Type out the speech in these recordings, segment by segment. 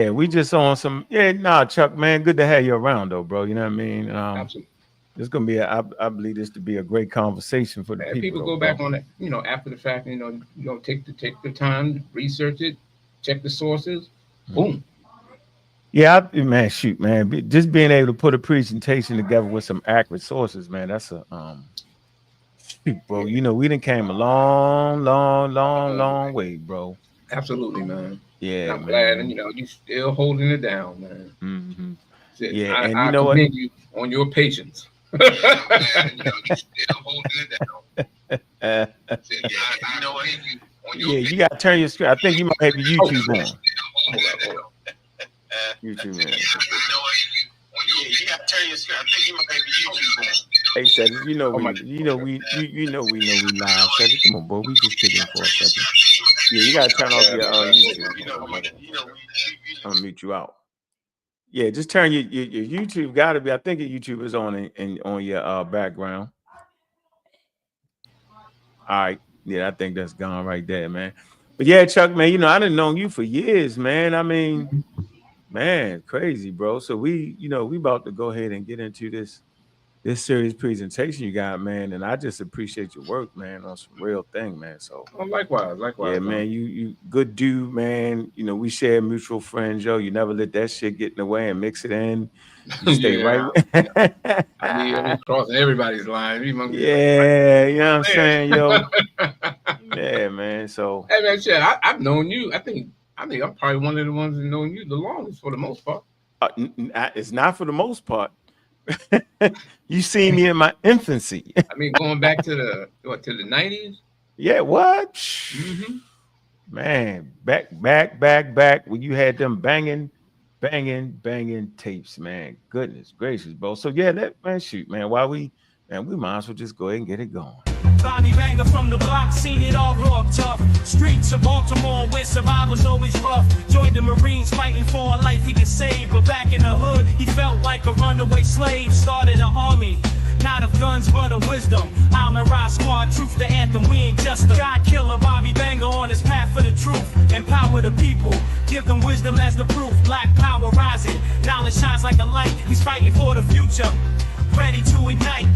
Yeah, we just on some. Yeah, nah, Chuck, man, good to have you around, though, bro. You know what I mean? Absolutely. This gonna be. I believe this to be a great conversation for the And people, people though, go back bro. on it, after the fact, take the time, research it, check the sources. Boom. Yeah, man, shoot, man, just being able to put a presentation together with some accurate sources, man, that's a shoot, bro. Yeah. You know, we done came a long, long, long, Long long way. way, bro. Absolutely, man. And Yeah, I'm glad, and man. you still holding it down, man. Hmm. Shit, Yeah, and you I know what? commend you on your patience. Yeah, man, you still holding it down. Uh, Shit, yeah, I commend you on your yeah, you patience. gotta turn your screen. I think you might have your Oh, YouTube on. hold on. YouTube, man. Yeah, you gotta turn your screen. I think you might have your YouTube on. Hey, Cedric, Oh my. we know we live, Cedric. Come on, bro. We just kicking it for a second. Yeah, you gotta turn off Yeah, your my bad. YouTube. Hold on, brother. I'm gonna mute you out. Yeah, just turn your YouTube. Got to be. I think your YouTube is on in on your background. All right. Yeah, I think that's gone right there, man. But yeah, Chuck, man, you know I didn't know you for years, man. I mean, man, crazy, bro. So we about to go ahead and get into this series presentation you got, man. And I just appreciate your work, man, on some real thing, man. So Oh, likewise, yeah, likewise. man, you good dude, man. You know, we share mutual friends, yo. You never let that shit get in the way and mix it in. You stay right Yeah, with I be crossing everybody's line. You must be like, yeah, you know what I'm man. saying, yo. Yeah, man. So Hey man, shit, I've known you. I think I'm probably one of the ones that known you the longest for the most part. it's not for the most part. You see me in my infancy. I mean, going back to the 90s. Yeah, what? Mm-hmm. Man, back when you had them banging tapes, man. Goodness gracious, bro. So yeah, that man, shoot, man. We might as well just go ahead and get it going. Bobby Banger from the block, seen it all raw tough. Streets of Baltimore where survival's always rough. Joined the Marines fighting for a life he could save. But back in the hood, he felt like a runaway slave. Started an army, not of guns but of wisdom. I'm a rock squad, truth the anthem, we ain't just a God killer. Bobby Banger on his path for the truth. Empower the people, give them wisdom as the proof. Black power rising, knowledge shines like a light. He's fighting for the future, ready to ignite.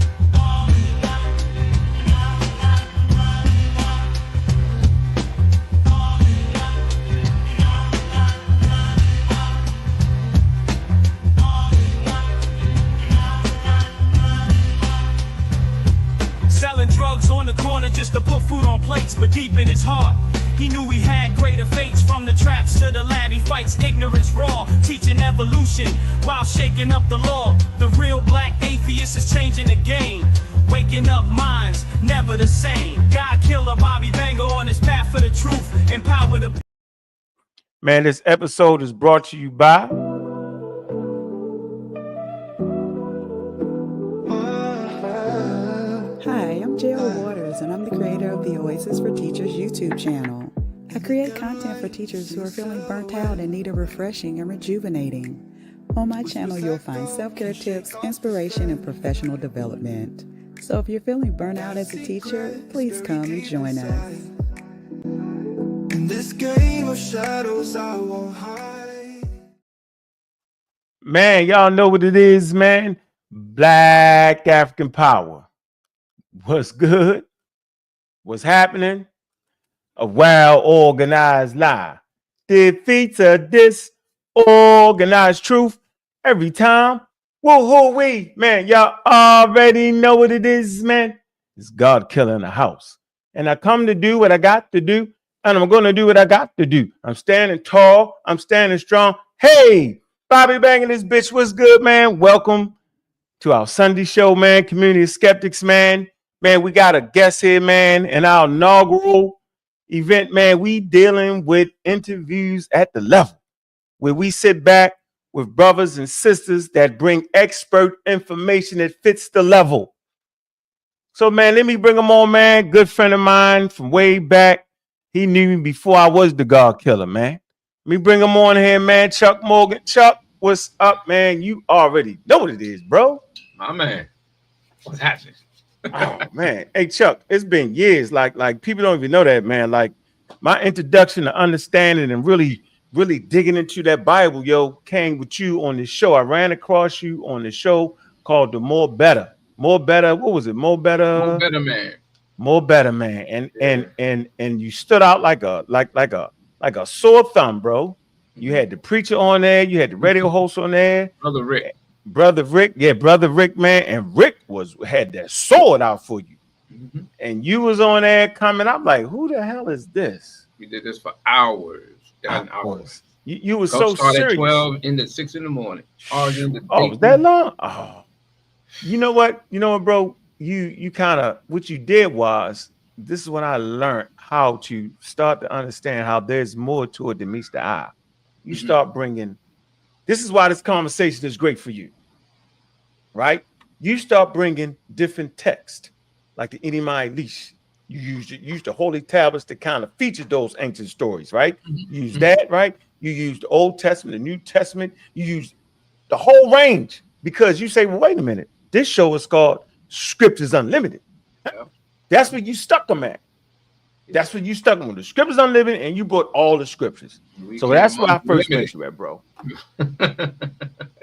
Selling drugs on the corner just to put food on plates, but deep in his heart, he knew he had greater fates. From the traps to the lab, he fights ignorance raw, teaching evolution while shaking up the law. The real black atheist is changing the game, waking up minds, never the same. God killer Bobby Banger on his path for the truth, empower the Man, this episode is brought to you by Hi, I'm Jill Waters, and I'm the creator of the Oasis for Teachers YouTube channel. I create content for teachers who are feeling burnt out and need a refreshing and rejuvenating. On my channel, you'll find self-care tips, inspiration, and professional development. So if you're feeling burnt out as a teacher, please come and join us. In this game of shadows, I won't hide. man. Y'all know what it is, man. Black African power. What's good? What's happening? A well-organized lie defeats a disorganized truth every time. Woo-hoo-wee, man. Y'all already know what it is, man. It's God killing the house. And I come to do what I got to do, and I'm going to do what I got to do. I'm standing tall. I'm standing strong. Hey, Bobby Banging this bitch. What's good, man? Welcome to our Sunday show, man. Community of Skeptics, man. Man, we got a guest here, man, in our inaugural event, man. We dealing with interviews at the level where we sit back with brothers and sisters that bring expert information that fits the level. So, man, let me bring him on, man. Good friend of mine from way back. He knew me before I was the God killer, man. Let me bring him on here, man. Chuck Morgan. Chuck, what's up, man? You already know what it is, bro. My man, what's happening? Oh man, hey Chuck, it's been years. Like people don't even know that, man. Like my introduction to understanding and really really digging into that Bible, yo, came with you on this show. I ran across you on the show called the More Better. More Better. What was it? More No Better. better man. More Better, man. And Yeah. and you stood out like a sore thumb, bro. You Mhm. had the preacher on there, you had the radio host on there, Brother Rick. brother Rick, yeah, brother Rick, man. And Rick had that sword out for you. Mhm. And you was on there coming. I'm like, who the hell is this? We did this for hours and I hours. was. You were Go so start at serious. 12 into 6 in the morning. Arguing the Oh, date. was that long? Oh, you know what? You know what, bro? You kind of what you did was this is when I learned how to start to understand how there's more to it than meets the eye. You Mhm. start bringing. This is why this conversation is great for you, right? You start bringing different text, like the Enimai leash. You use the holy tablets to kind of feature those ancient stories, right? You use that, right? You use the Old Testament, the New Testament. You use the whole range because you say, well, wait a minute. This show is called Scriptures Unlimited. Yeah. That's what you stuck them at. That's what you stuck them with. The Scriptures Unlimited, and you brought all the scriptures. We So came that's where I first unlimited. met you at, bro.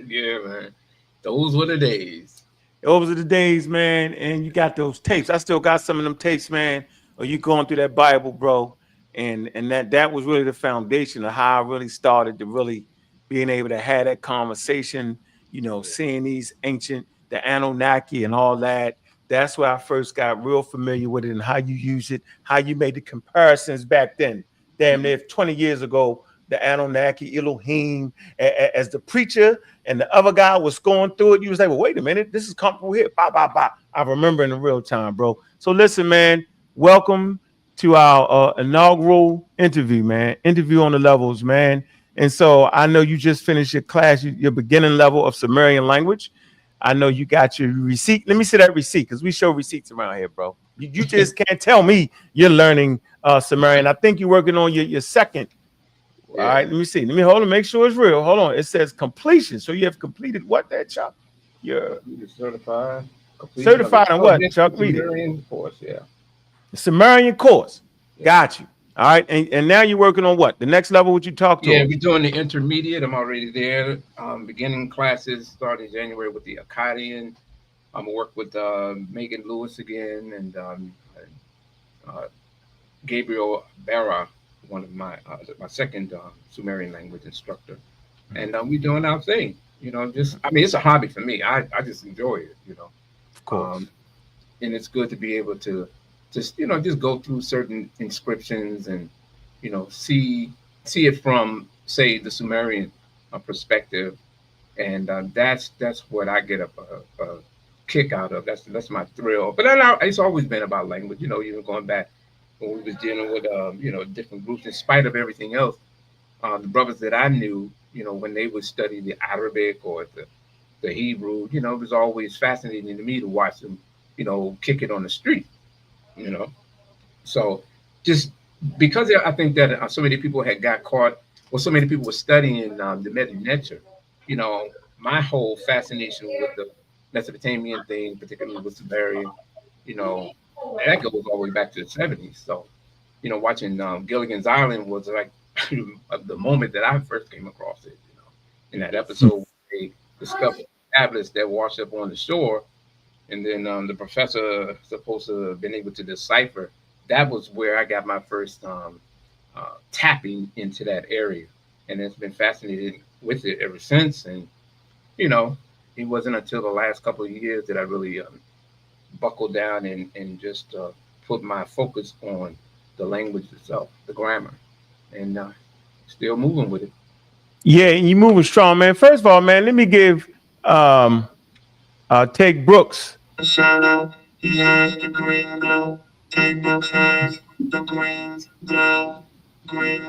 Yeah, man. Those were the days. Those are the days, man. And you got those tapes. I still got some of them tapes, man. Or you going through that Bible, bro. And that was really the foundation of how I really started to really being able to have that conversation, you know, seeing these ancient, the Anunnaki and all that. That's where I first got real familiar with it and how you use it, how you made the comparisons back then. Damn near 20 years ago, the Anunnaki, Elohim, as the preacher and the other guy was going through it, you was like, well, wait a minute, this is comfortable here. Bah, bah, bah. I remember in the real time, bro. So listen, man, welcome to our inaugural interview, man. Interview on the levels, man. And so I know you just finished your class, your beginning level of Sumerian language. I know you got your receipt. Let me see that receipt because we show receipts around here, bro. You just can't tell me you're learning Sumerian. I think you're working on your second. Yeah. All right, let me see. Let me hold on, make sure it's real. Hold on. It says completion. So you have completed what there, Chuck? You're Certified. certified on what, Chuck? Read it. Sumerian course, yeah. The Sumerian course. Got you. All right. And now you're working on what? The next level, what you talk to? Yeah, we're doing the intermediate. I'm already there. Beginning classes starting January with the Akkadian. I'm gonna work with Megan Lewis again and Gabriel Barra, one of my second Sumerian language instructor, and we're doing our thing. You know, just I mean, it's a hobby for me. I just enjoy it. You know, Of course. and it's good to be able to just just go through certain inscriptions and see it from say the Sumerian perspective, and that's what I get a kick out of. That's my thrill. But then it's always been about language. You know, even going back when we was dealing with different groups. In spite of everything else, the brothers that I knew, when they would study the Arabic or the Hebrew, it was always fascinating to me to watch them, kick it on the street. You know, so just because I think that so many people had got caught, or so many people were studying the Meta Nature. My whole fascination with the Mesopotamian thing, particularly with Sumerian, that goes all the way back to the 70s. So, watching Gilligan's Island was like the moment that I first came across it. In that episode, where they discovered tablets that washed up on the shore, and then the professor supposed to have been able to decipher. That was where I got my first tapping into that area, and it's been fascinated with it ever since. And it wasn't until the last couple of years that I really buckled down and just put my focus on the language itself, the grammar, and still moving with it. Yeah, you moving strong, man. First of all, man, let me give Take Brooks. The shadow, he has the green glow. Take Brooks has the green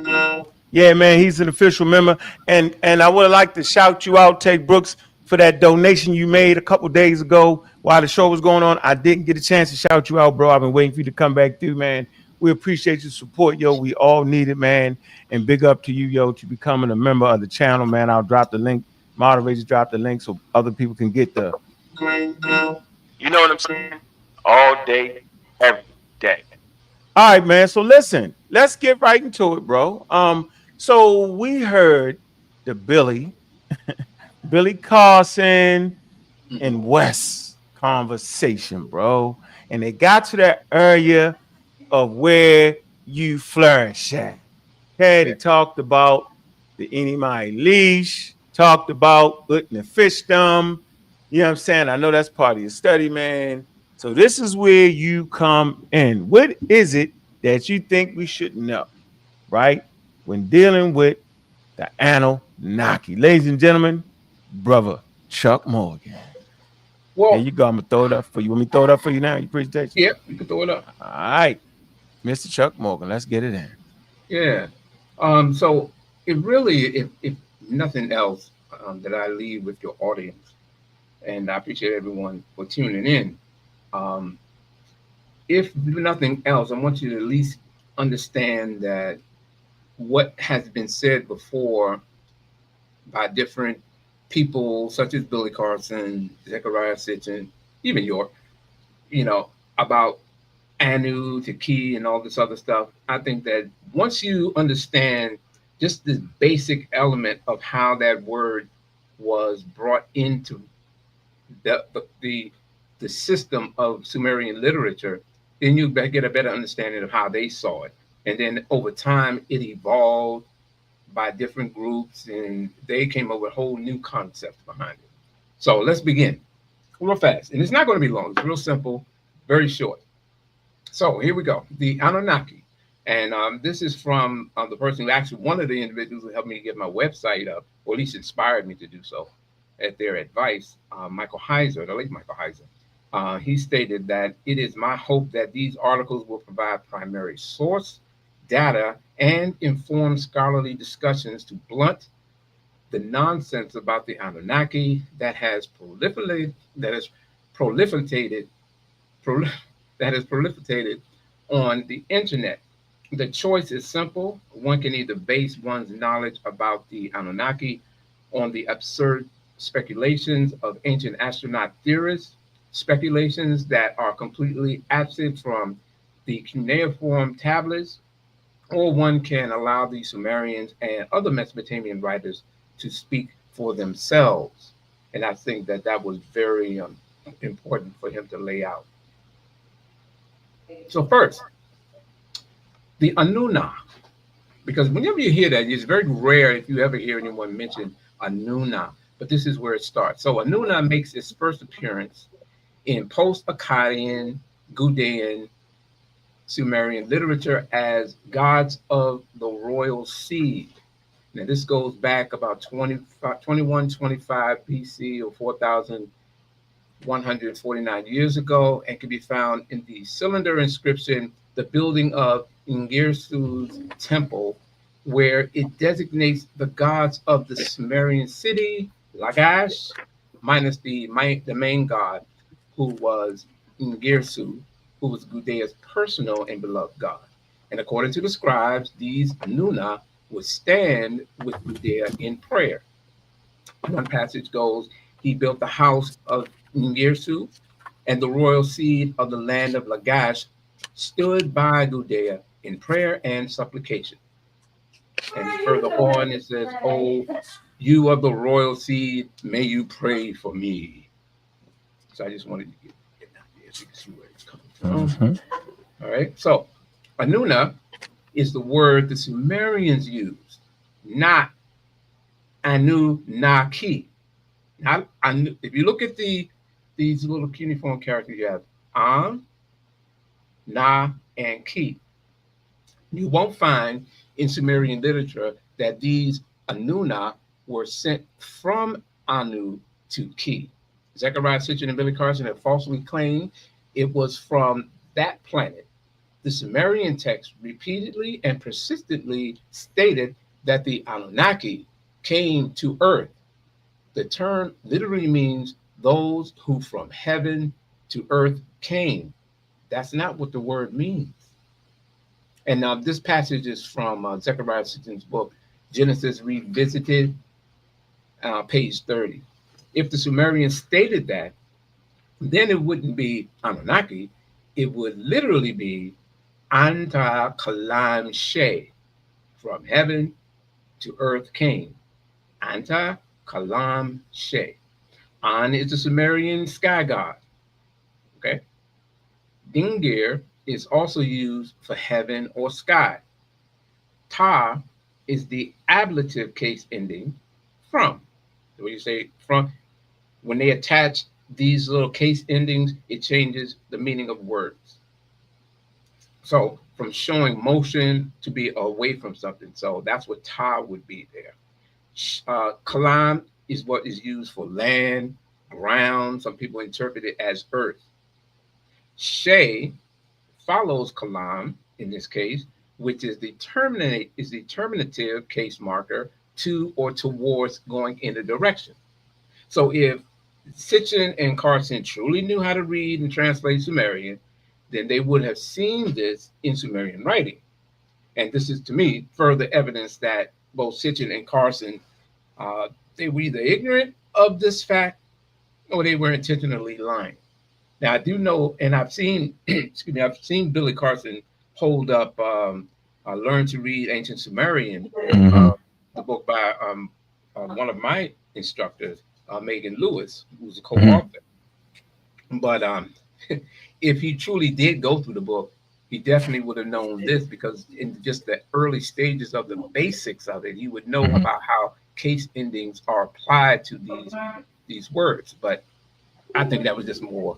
glow. Yeah, man, he's an official member, and I would like to shout you out, Take Brooks, for that donation you made a couple days ago while the show was going on. I didn't get a chance to shout you out, bro. I've been waiting for you to come back through, man. We appreciate your support, yo. We all need it, man. And big up to you, yo, to becoming a member of the channel, man. I'll drop the link. Moderators drop the link so other people can get the Green glow. You know what I'm saying? All day, every day. All right, man. So listen, let's get right into it, bro. So we heard the Billy Carson and West conversation, bro. And they got to that area of where you flourish at. Okay, they Yeah. talked about the Enimai leash, talked about putting the fishdom. You know what I'm saying? I know that's part of your study, man. So this is where you come in. What is it that you think we should know, right? When dealing with the Anunnaki. Ladies and gentlemen, brother Chuck Morgan. Here Well, you go. I'm gonna throw it up for you. Want me to throw it up for you now? You presentation. yeah, you can throw it up. All right, Mr. Chuck Morgan. Let's get it in. Yeah. So it really, if nothing else, that I leave with your audience, and I appreciate everyone for tuning in. Um, if nothing else, I want you to at least understand that what has been said before by different people, such as Billy Carson, Zechariah Sitchin, even York, you know, about Anu to Key and all this other stuff. I think that once you understand just this basic element of how that word was brought into the system of Sumerian literature, then you get a better understanding of how they saw it. And then over time, it evolved by different groups, and they came up with whole new concepts behind it. So let's begin real fast, and it's not going to be long. It's real simple, very short. So here we go. The Anunnaki, and this is from the person who actually one of the individuals who helped me to get my website up, or at least inspired me to do so, at their advice. Michael Heiser, the late Michael Heiser. He stated that it is my hope that these articles will provide primary source data and inform scholarly discussions to blunt the nonsense about the Anunnaki that has proliferated prol- that has proliferated on the internet. The choice is simple. One can either base one's knowledge about the Anunnaki on the absurd speculations of ancient astronaut theorists, speculations that are completely absent from the cuneiform tablets, or one can allow the Sumerians and other Mesopotamian writers to speak for themselves. And I think that that was very important for him to lay out. So, first, the Anunna, because whenever you hear that, it's very rare if you ever hear anyone mention Anunna, but this is where it starts. So, Anunna makes its first appearance in post Akkadian, Gudaian, Sumerian literature as gods of the royal seed. Now, this goes back about 2125 BC, or 4,149 years ago, and can be found in the cylinder inscription, the building of Ingirsu's temple, where it designates the gods of the Sumerian city, Lagash, minus the main god, who was Ingirsu, who was Gudaia's personal and beloved god. And according to the scribes, these Anunna would stand with Gudea in prayer. One passage goes, he built the house of Ngirsu, and the royal seed of the land of Lagash stood by Gudea in prayer and supplication. And further on, it says, oh, you of the royal seed, may you pray for me. So I just wanted to get down here so you can see where it's coming from. All right. So Anunna is the word the Sumerians used, not Anunnaki. Not if you look at these little cuneiform characters, you have An, Na, and Ki. You won't find in Sumerian literature that these Anunna were sent from Anu to Ki. Zechariah Sitchin and Billy Carson have falsely claimed it was from that planet. The Sumerian text repeatedly and persistently stated that the Anunnaki came to Earth. The term literally means those who from heaven to earth came. That's not what the word means. And this passage is from Zechariah Sitchin's book, Genesis Revisited, page 30. If the Sumerians stated that, then it wouldn't be Anunnaki. It would literally be Anta Kalam She, from heaven to earth came. Anta Kalam She. An is the Sumerian sky god. Okay. Dingir is also used for heaven or sky. Ta is the ablative case ending from. So when you say from, when they attach these little case endings, it changes the meaning of words. So from showing motion to be away from something. So that's what ta would be there. Kalam is what is used for land, ground. Some people interpret it as earth. She follows kalam in this case, which is the terminative case marker to or towards going in a direction. So if Sitchin and Carson truly knew how to read and translate Sumerian, then they would have seen this in Sumerian writing. And this is, to me, further evidence that both Sitchin and Carson, they were either ignorant of this fact or they were intentionally lying. Now, I do know, and I've seen, excuse me, I've seen Billy Carson hold up Learn to Read Ancient Sumerian, the book by one of my instructors, Megan Lewis, who's a co-author. But if he truly did go through the book, he definitely would have known this, because in just the early stages of the basics of it, he would know about how case endings are applied to these words. But I think that was just more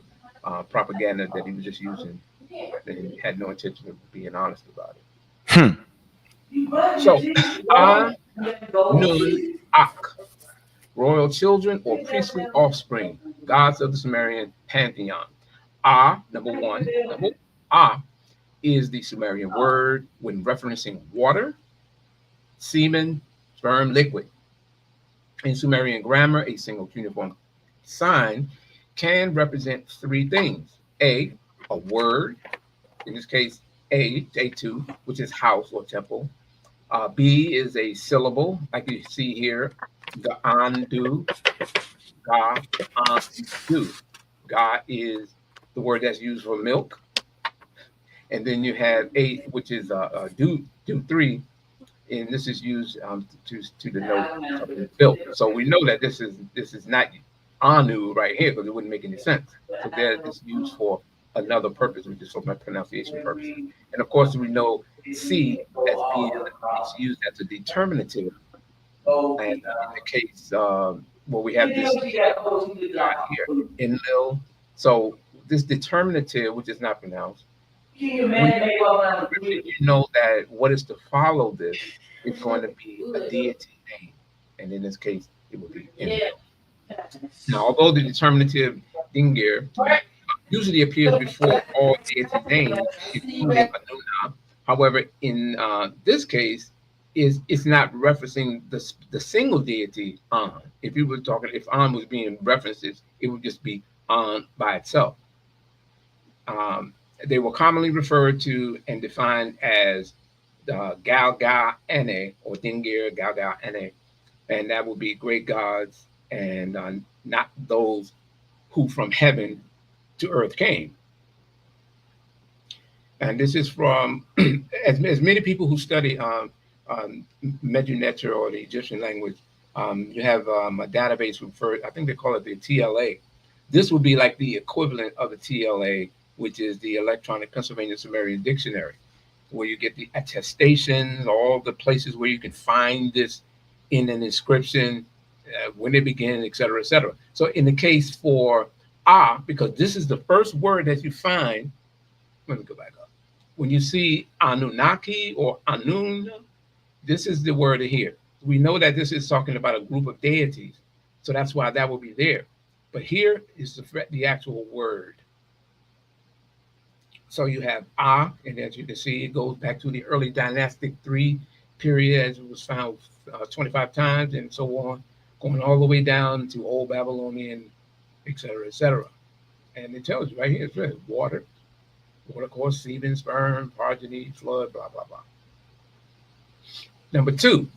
propaganda that he was just using, and he had no intention of being honest about it. So, Anunnaku, royal children or priestly offspring, gods of the Sumerian pantheon. Number one, is the Sumerian word when referencing water, semen, sperm, liquid. In Sumerian grammar, a single cuneiform sign can represent three things. A word, in this case, A2, which is house or temple. B is a syllable, like you see here, the andu, ga, andu. Ga is the word that's used for milk. And then you have A, which is do 3, and this is used to denote something built. So we know that this is not Anu right here, because it wouldn't make any sense. So that is used for another purpose, which is for my pronunciation purposes. And of course, we know C as being it's used as a determinative. And in the case where we have this here, Enlil. So this determinative, which is not pronounced, you know that what is to follow this is going to be a deity name. And in this case, it would be Enlil. Now, although the determinative Dingir usually appears before all deity names, including Anunna, however, in this case, it's not referencing the single deity An. If you were talking, if An was being referenced, it would just be An by itself. They were commonly referred to and defined as Galga Ene, or Dingir Galga Ene, and that would be great gods and not those who from heaven to earth came. And this is from, as many people who study Medu-Neter or the Egyptian language, you have a database referred, I think they call it the TLA. This would be like the equivalent of the TLA, which is the Electronic Pennsylvania Sumerian Dictionary, where you get the attestations, all the places where you can find this in an inscription, when it began, et cetera, et cetera. So in the case for because this is the first word that you find, let me go back up. When you see Anunnaki or Anunna, this is the word here. We know that this is talking about a group of deities. So that's why that will be there. But here is the actual word. So you have and as you can see, it goes back to the early dynastic 3 period, as it was found 25 times and so on, going all the way down to Old Babylonian, et cetera, and it tells you right here, it says water, course, semen, sperm, progeny, flood, blah, blah, blah. Number 2,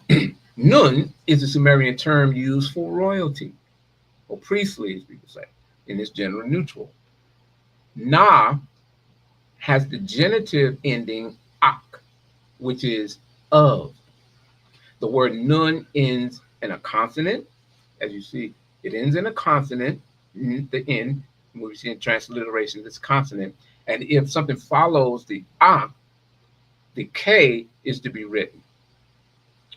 Nun is a Sumerian term used for royalty, or priestly, as people say, in its general neutral. Na has the genitive ending ak, which is of. The word nun ends in a consonant. As you see, it ends in a consonant, the N, when we see in transliteration, this consonant. And if something follows the A, the K is to be written.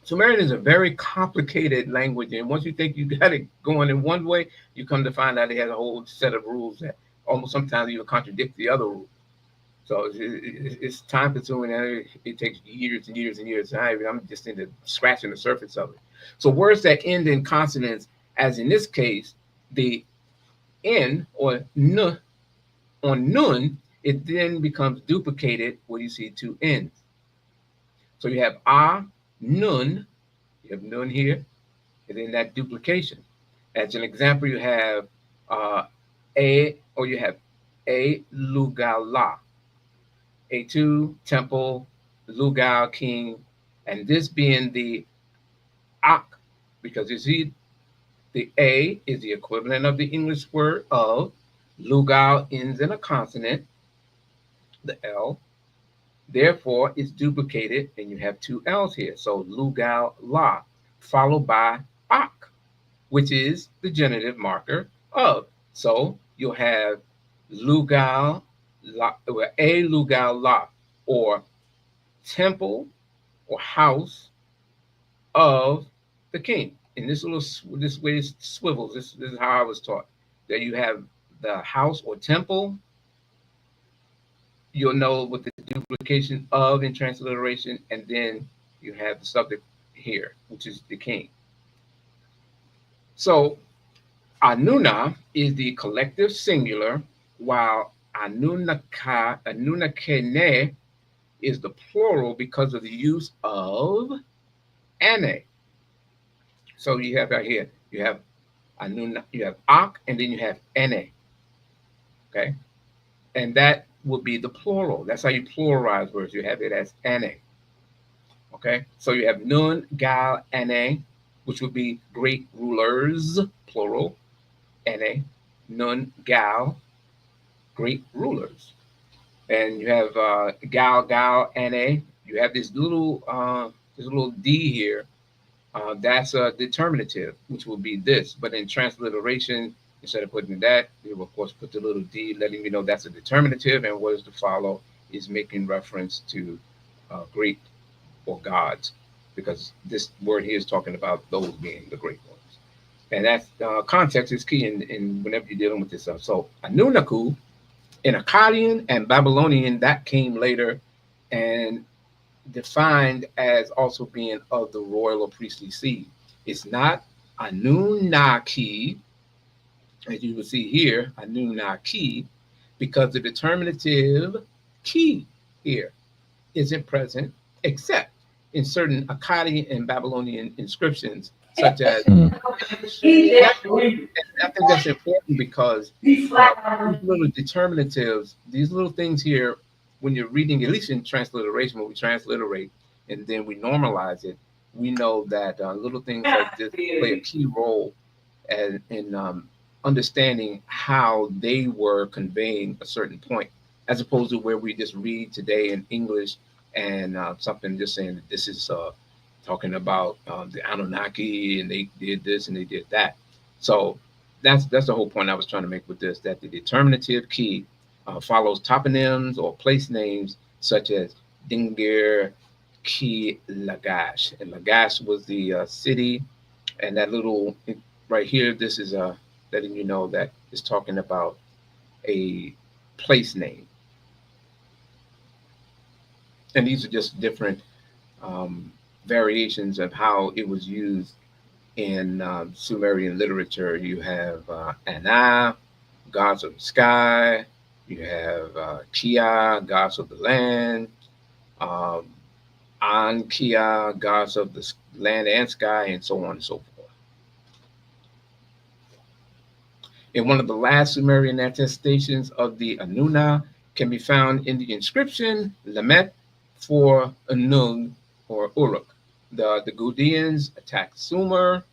Sumerian is a very complicated language, and once you think you got it going in one way, you come to find out it has a whole set of rules that almost sometimes even contradict the other rules. So it's time consuming, and it takes years and years and years. I'm just into scratching the surface of it. So words that end in consonants, as in this case, the N or N on nun, it then becomes duplicated where you see two N's. So you have A, nun, you have nun here, and then that duplication. As an example, you have you have A Lugala, A2 temple, Lugal king, and this being the Ankh, because you see the A is the equivalent of the English word of, Lugal ends in a consonant, the L. Therefore, it's duplicated, and you have two L's here. So Lugal La, followed by Ak, which is the genitive marker of. So you'll have Lugal La, A Lugal La, or temple or house of the king. And this way it swivels. This is how I was taught. That you have the house or temple. You'll know with the duplication of in transliteration, and then you have the subject here, which is the king. So Anunna is the collective singular, while Anunnakene is the plural because of the use of ane. So you have right here, you have Anunna, you have Ankh, and then you have ane. Okay, and that will be the plural. That's how you pluralize words. You have it as ane. Okay, so you have Nun, Gal, ane, which would be great rulers, plural. Ane, Nun, Gal, great rulers. And you have Gal, ane. You have this little D here. That's a determinative, which will be this. But in transliteration, instead of putting that, you will, of course, put the little D, letting you know that's a determinative, and what is to follow is making reference to great or gods, because this word here is talking about those being the great ones. And that context is key in whenever you're dealing with this stuff. So Anunnaku, in Akkadian and Babylonian, that came later and defined as also being of the royal or priestly seed. It's not Anunnaki, as you will see here, Anunnaki, because the determinative key here isn't present, except in certain Akkadian and Babylonian inscriptions, such as. And I think that's important because these little determinatives, these little things here, when you're reading, at least in transliteration, when we transliterate and then we normalize it, we know that little things like this play a key role in understanding how they were conveying a certain point, as opposed to where we just read today in English and something just saying that this is talking about the Anunnaki and they did this and they did that. So that's the whole point I was trying to make with this, that the determinative key follows toponyms or place names such as Dingir, Ki, Lagash. And Lagash was the city, and that little right here, this is letting you know that it's talking about a place name. And these are just different variations of how it was used in Sumerian literature. You have Anna, gods of the sky. You have Kia, gods of the land. An-Kia, gods of the land and sky, and so on and so forth. In one of the last Sumerian attestations of the Anunna can be found in the inscription Lamet for Anun or Uruk. The Gudeans attacked Sumer,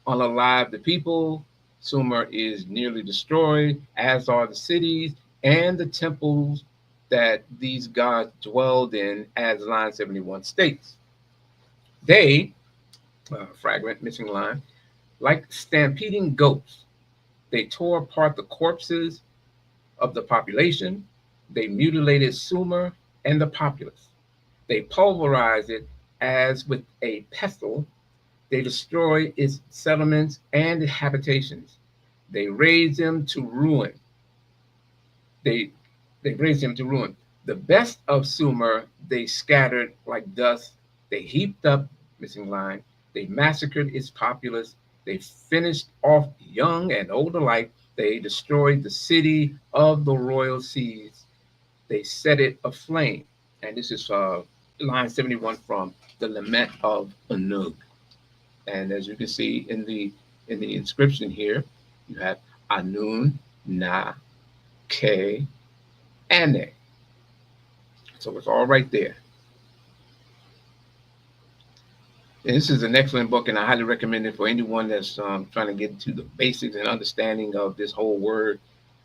unalive the people. Sumer is nearly destroyed, as are the cities and the temples that these gods dwelled in, as line 71 states. They, fragment, missing line. Like stampeding goats, they tore apart the corpses of the population. They mutilated Sumer and the populace. They pulverized it as with a pestle. They destroyed its settlements and habitations. They razed them to ruin. They, they razed them to ruin. The best of Sumer they scattered like dust. They heaped up, missing line. They massacred its populace. They finished off young and old alike. They destroyed the city of the royal seas. They set it aflame. And this is line 71 from the Lament of Anunna. And as you can see in the inscription here, you have Anunna and so it's all right there. And this is an excellent book, and I highly recommend it for anyone that's trying to get to the basics and understanding of this whole word,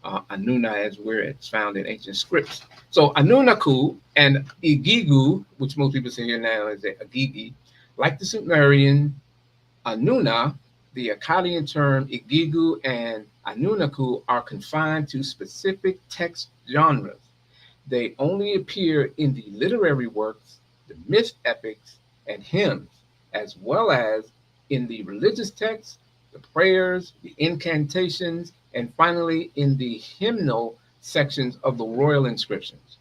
Anunna, as where it's found in ancient scripts. So Anunnaku and Igigu, which most people say here now is Agigi, like the Sumerian Anunna, the Akkadian term Igigu and Anunnaku are confined to specific text genres. They only appear in the literary works, the myth epics, and hymns, as well as in the religious texts, the prayers, the incantations, and finally in the hymnal sections of the royal inscriptions.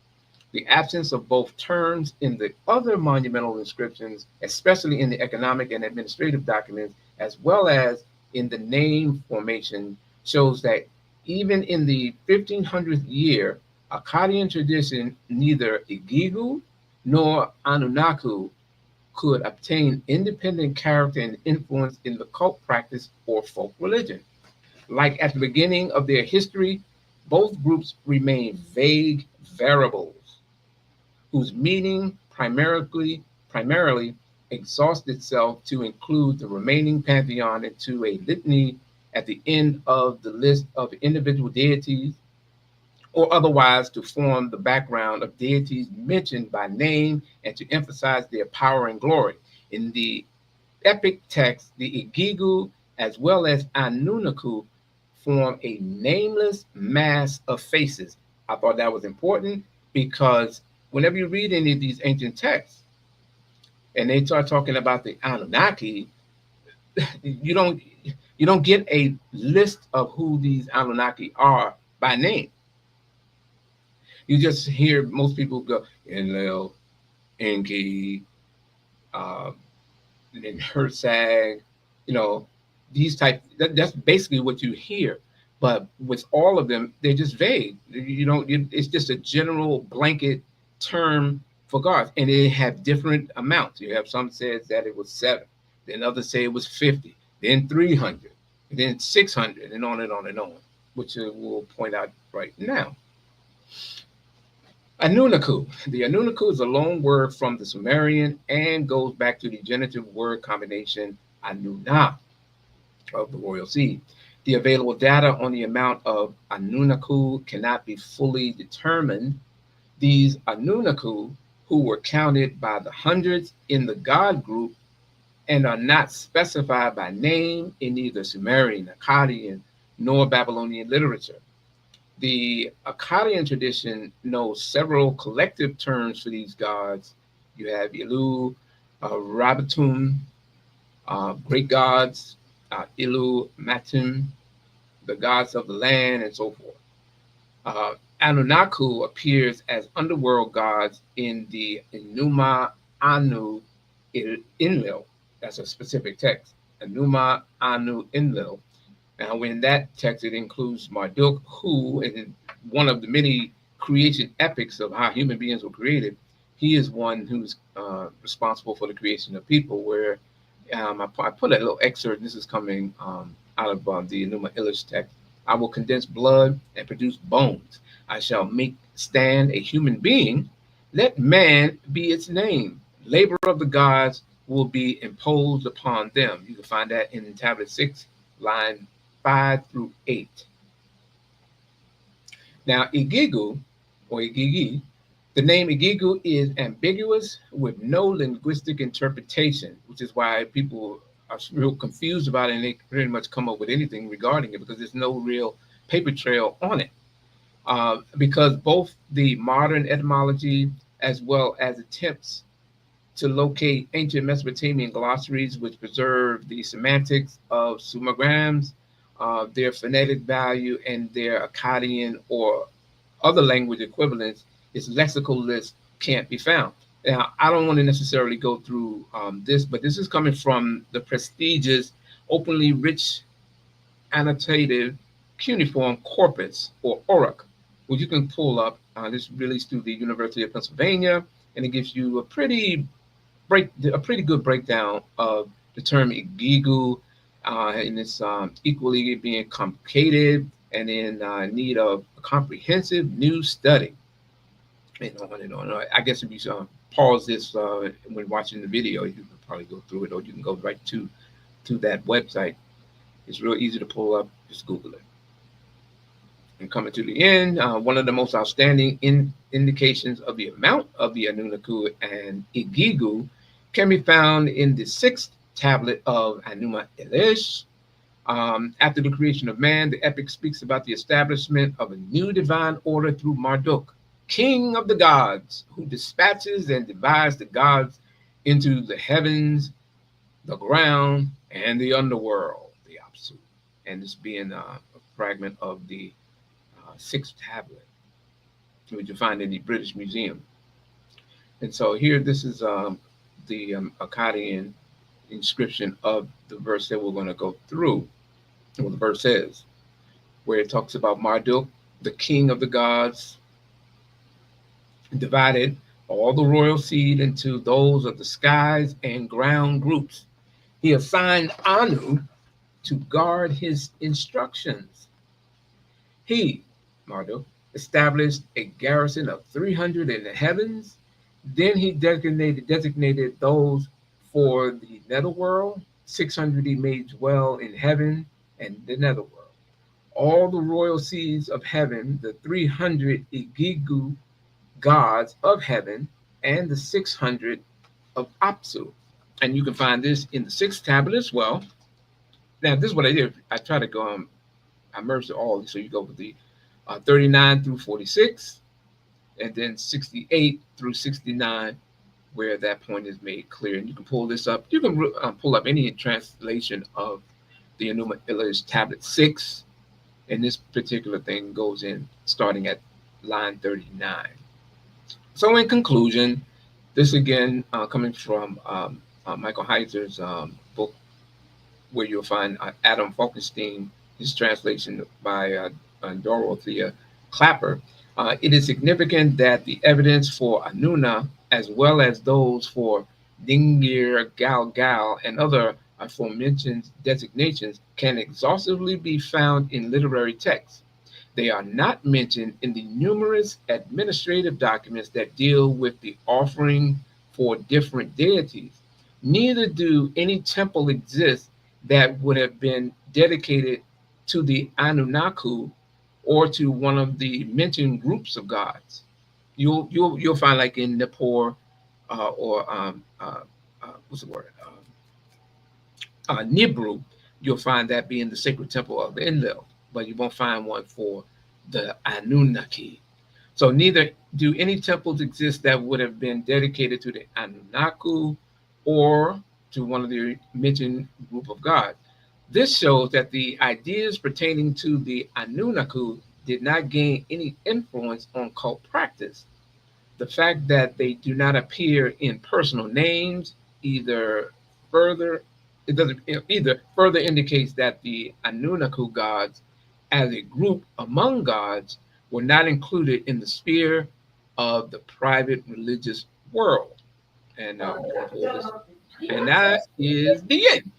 The absence of both terms in the other monumental inscriptions, especially in the economic and administrative documents, as well as in the name formation, shows that even in the 1500th year, Akkadian tradition, neither Igigu nor Anunnaku could obtain independent character and influence in the cult practice or folk religion. Like at the beginning of their history, both groups remain vague variables whose meaning primarily exhausts itself to include the remaining pantheon into a litany at the end of the list of individual deities, or otherwise to form the background of deities mentioned by name and to emphasize their power and glory. In the epic text, the Igigu as well as Anunnaku form a nameless mass of faces. I thought that was important because whenever you read any of these ancient texts and they start talking about the Anunnaki, you don't get a list of who these Anunnaki are by name. You just hear most people go Enlil, Enki, and Hersag, these type. That's basically what you hear. But with all of them, they're just vague. It's just a general blanket term for gods, and they have different amounts. You have some says that it was 7, then others say it was 50, then 300, then 600, and on and on and on, which we'll point out right now. Anunnaku. The Anunnaku is a loan word from the Sumerian and goes back to the genitive word combination Anunna of the royal seed. The available data on the amount of Anunnaku cannot be fully determined. These Anunnaku, who were counted by the hundreds in the god group and are not specified by name in either Sumerian, Akkadian, nor Babylonian literature. The Akkadian tradition knows several collective terms for these gods. You have Ilu, Rabatum, great gods, Ilu, Matim, the gods of the land, and so forth. Anunnaku appears as underworld gods in the Enuma Anu Enlil. That's a specific text. Enuma Anu Enlil. Now, in that text, it includes Marduk, who, in one of the many creation epics of how human beings were created, he is one who's responsible for the creation of people. Where I put a little excerpt. This is coming out of the Enuma Elish text. I will condense blood and produce bones. I shall make stand a human being. Let man be its name. Labor of the gods will be imposed upon them. You can find that in tablet 6, line 5 through 8. Now, Igigu, or Igigi, the name Igigu is ambiguous with no linguistic interpretation, which is why people are real confused about it, and they pretty much come up with anything regarding it because there's no real paper trail on it. Because both the modern etymology as well as attempts to locate ancient Mesopotamian glossaries which preserve the semantics of sumergrams, their phonetic value, and their Akkadian or other language equivalents, its lexical list can't be found. Now, I don't want to necessarily go through this, but this is coming from the prestigious, openly rich, annotated cuneiform corpus, or ORAC, which you can pull up. This is released through the University of Pennsylvania, and it gives you a pretty good breakdown of the term Igigu, and it's equally being complicated and in need of a comprehensive new study. And on and on. I guess if you pause this when watching the video, you can probably go through it, or you can go right to that website. It's real easy to pull up. Just Google it. And coming to the end, one of the most outstanding indications of the amount of the Anunnaku and Igigu can be found in the 6th tablet of Anunna Elish. After the creation of man, the epic speaks about the establishment of a new divine order through Marduk, king of the gods, who dispatches and divides the gods into the heavens, the ground, and the underworld, the Apsu. And this being a fragment of the 6th tablet, which you find in the British Museum. And so here, this is the Akkadian inscription of the verse that we're going to go through. What the verse says, where it talks about Marduk, the king of the gods, divided all the royal seed into those of the skies and ground groups. He assigned Anu to guard his instructions. He, Marduk, established a garrison of 300 in the heavens. Then he designated those for the netherworld. 600 he made dwell in heaven and the netherworld. All the royal seeds of heaven, the 300 Igigu gods of heaven, and the 600 of Apsu. And you can find this in the 6th tablet as well. Now, this is what I did. I try to go, I merged it all. So you go with the 39 through 46, and then 68 through 69, where that point is made clear. And you can pull this up. You can pull up any translation of the Anunna Elish Tablet 6. And this particular thing goes in starting at line 39. So in conclusion, this again coming from Michael Heiser's book, where you'll find Adam Falkenstein, his translation by Dorothea Clapper. It is significant that the evidence for Anunna, as well as those for Dingir, Gal, and other aforementioned designations, can exhaustively be found in literary texts. They are not mentioned in the numerous administrative documents that deal with the offering for different deities. Neither do any temple exist that would have been dedicated to the Anunnaku or to one of the mentioned groups of gods. You'll find, like in Nippur or what's the word? Nibiru, you'll find that being the sacred temple of Enlil, but you won't find one for the Anunnaki. So neither do any temples exist that would have been dedicated to the Anunnaku or to one of the mentioned group of gods. This shows that the ideas pertaining to the Anunnaku did not gain any influence on cult practice. The fact that they do not appear in personal names either further indicates that the Anunnaku gods as a group among gods were not included in the sphere of the private religious world. And that is the end.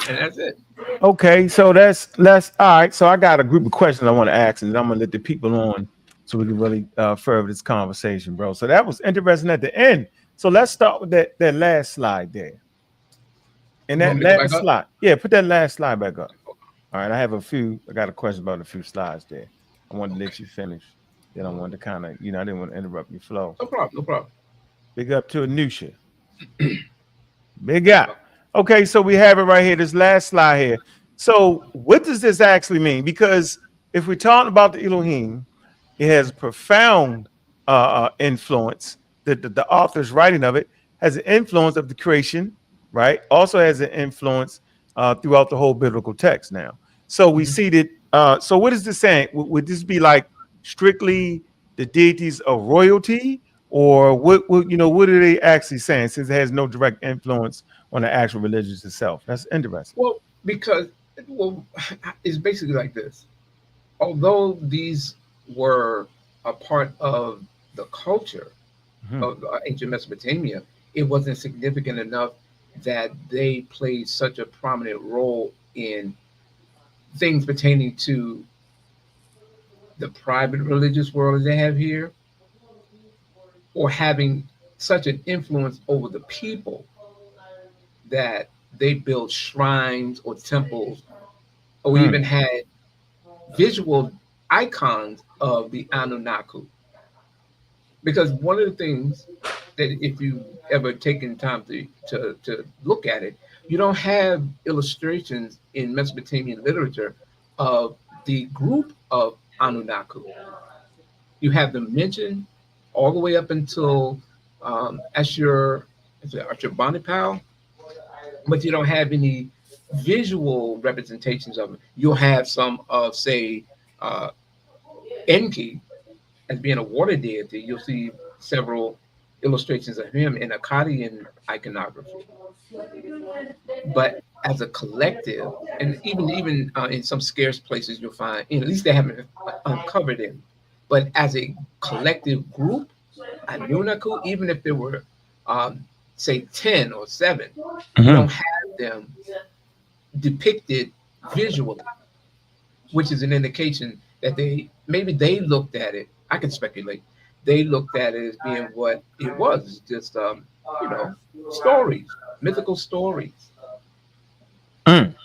And that's it. Okay, so that's all right. So I got a group of questions I want to ask, and I'm gonna let the people on so we can really further this conversation, bro. So that was interesting at the end. So let's start with that last slide there. And that last slide, yeah, put that last slide back up. All right, I got a question about a few slides there. I wanted to let you finish. Then I wanted to kind of, I didn't want to interrupt your flow. No problem. Big up to Anusha. Big up. Okay, so we have it right here, this last slide here. So what does this actually mean? Because if we're talking about the Elohim, it has profound influence. The author's writing of it has an influence of the creation, right? Also has an influence throughout the whole biblical text now. So we see that. So what is this saying? Would this be like strictly the deities of royalty, or what are they actually saying? Since it has no direct influence on the actual religion itself. That's interesting. Well, because well, it's basically like this. Although these were a part of the culture Mhm. of ancient Mesopotamia, it wasn't significant enough that they played such a prominent role in things pertaining to the private religious world as they have here, or having such an influence over the people that they built shrines or temples, or Mm. even had visual icons of the Anunnaku. Because one of the things that if you ever taken time to look at it, you don't have illustrations in Mesopotamian literature of the group of Anunnaku. You have them mentioned all the way up until Ashur, is it Ashurbanipal, but you don't have any visual representations of them. You'll have some of, say, uh, Enki as being a water deity. You'll see several illustrations of him in Akkadian iconography. But as a collective, and even in some scarce places, you'll find, at least they haven't uncovered it. But as a collective group, Anunnaku, even if there were, say, 10 or 7, you Mhm. don't have them depicted visually, which is an indication that they looked at it. I can speculate. They looked at it as being what it was, just you know, stories, mythical stories. Mm.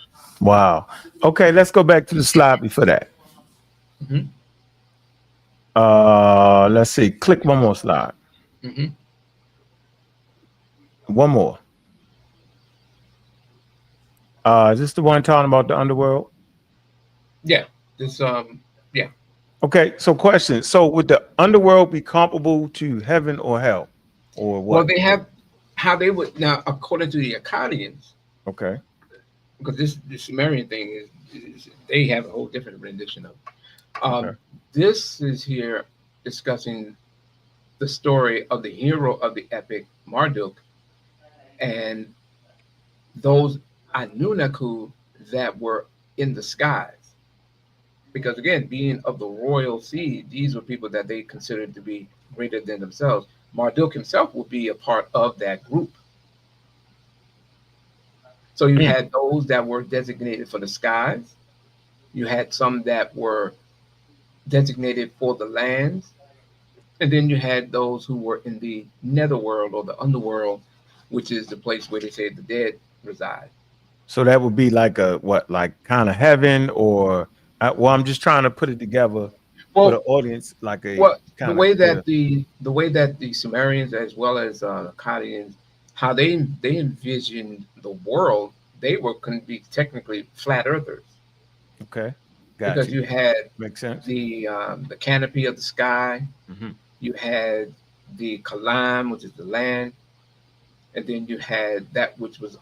Wow. Okay, let's go back to the slide before that. Hmm. Let's see. Click one more slide. Hmm. One more. Is this the one talking about the underworld? Yeah, this yeah. Okay, so question. So would the underworld be comparable to heaven or hell? Or Well, what? they have how they would now, according to the Akkadians, Okay. because this Sumerian thing is they have a whole different rendition of. Okay. This is here discussing the story of the hero of the epic Marduk and those Anunnaku that were in the skies. Because again, being of the royal seed, these were people that they considered to be greater than themselves. Marduk himself would be a part of that group. So you Mm. had those that were designated for the skies. You had some that were designated for the lands. And then you had those who were in the netherworld or the underworld, which is the place where they say the dead reside. So that would be like a what, like kind of heaven, or well, I'm just trying to put it together for the Well, audience, like a well, the kind of way clear. that the Sumerians as well as Akkadians, how they envisioned the world, they were couldn't be technically flat earthers Okay, got because you. you had Makes sense. the canopy of the sky, Hmm. you had the kalam, which is the land, and then you had that which was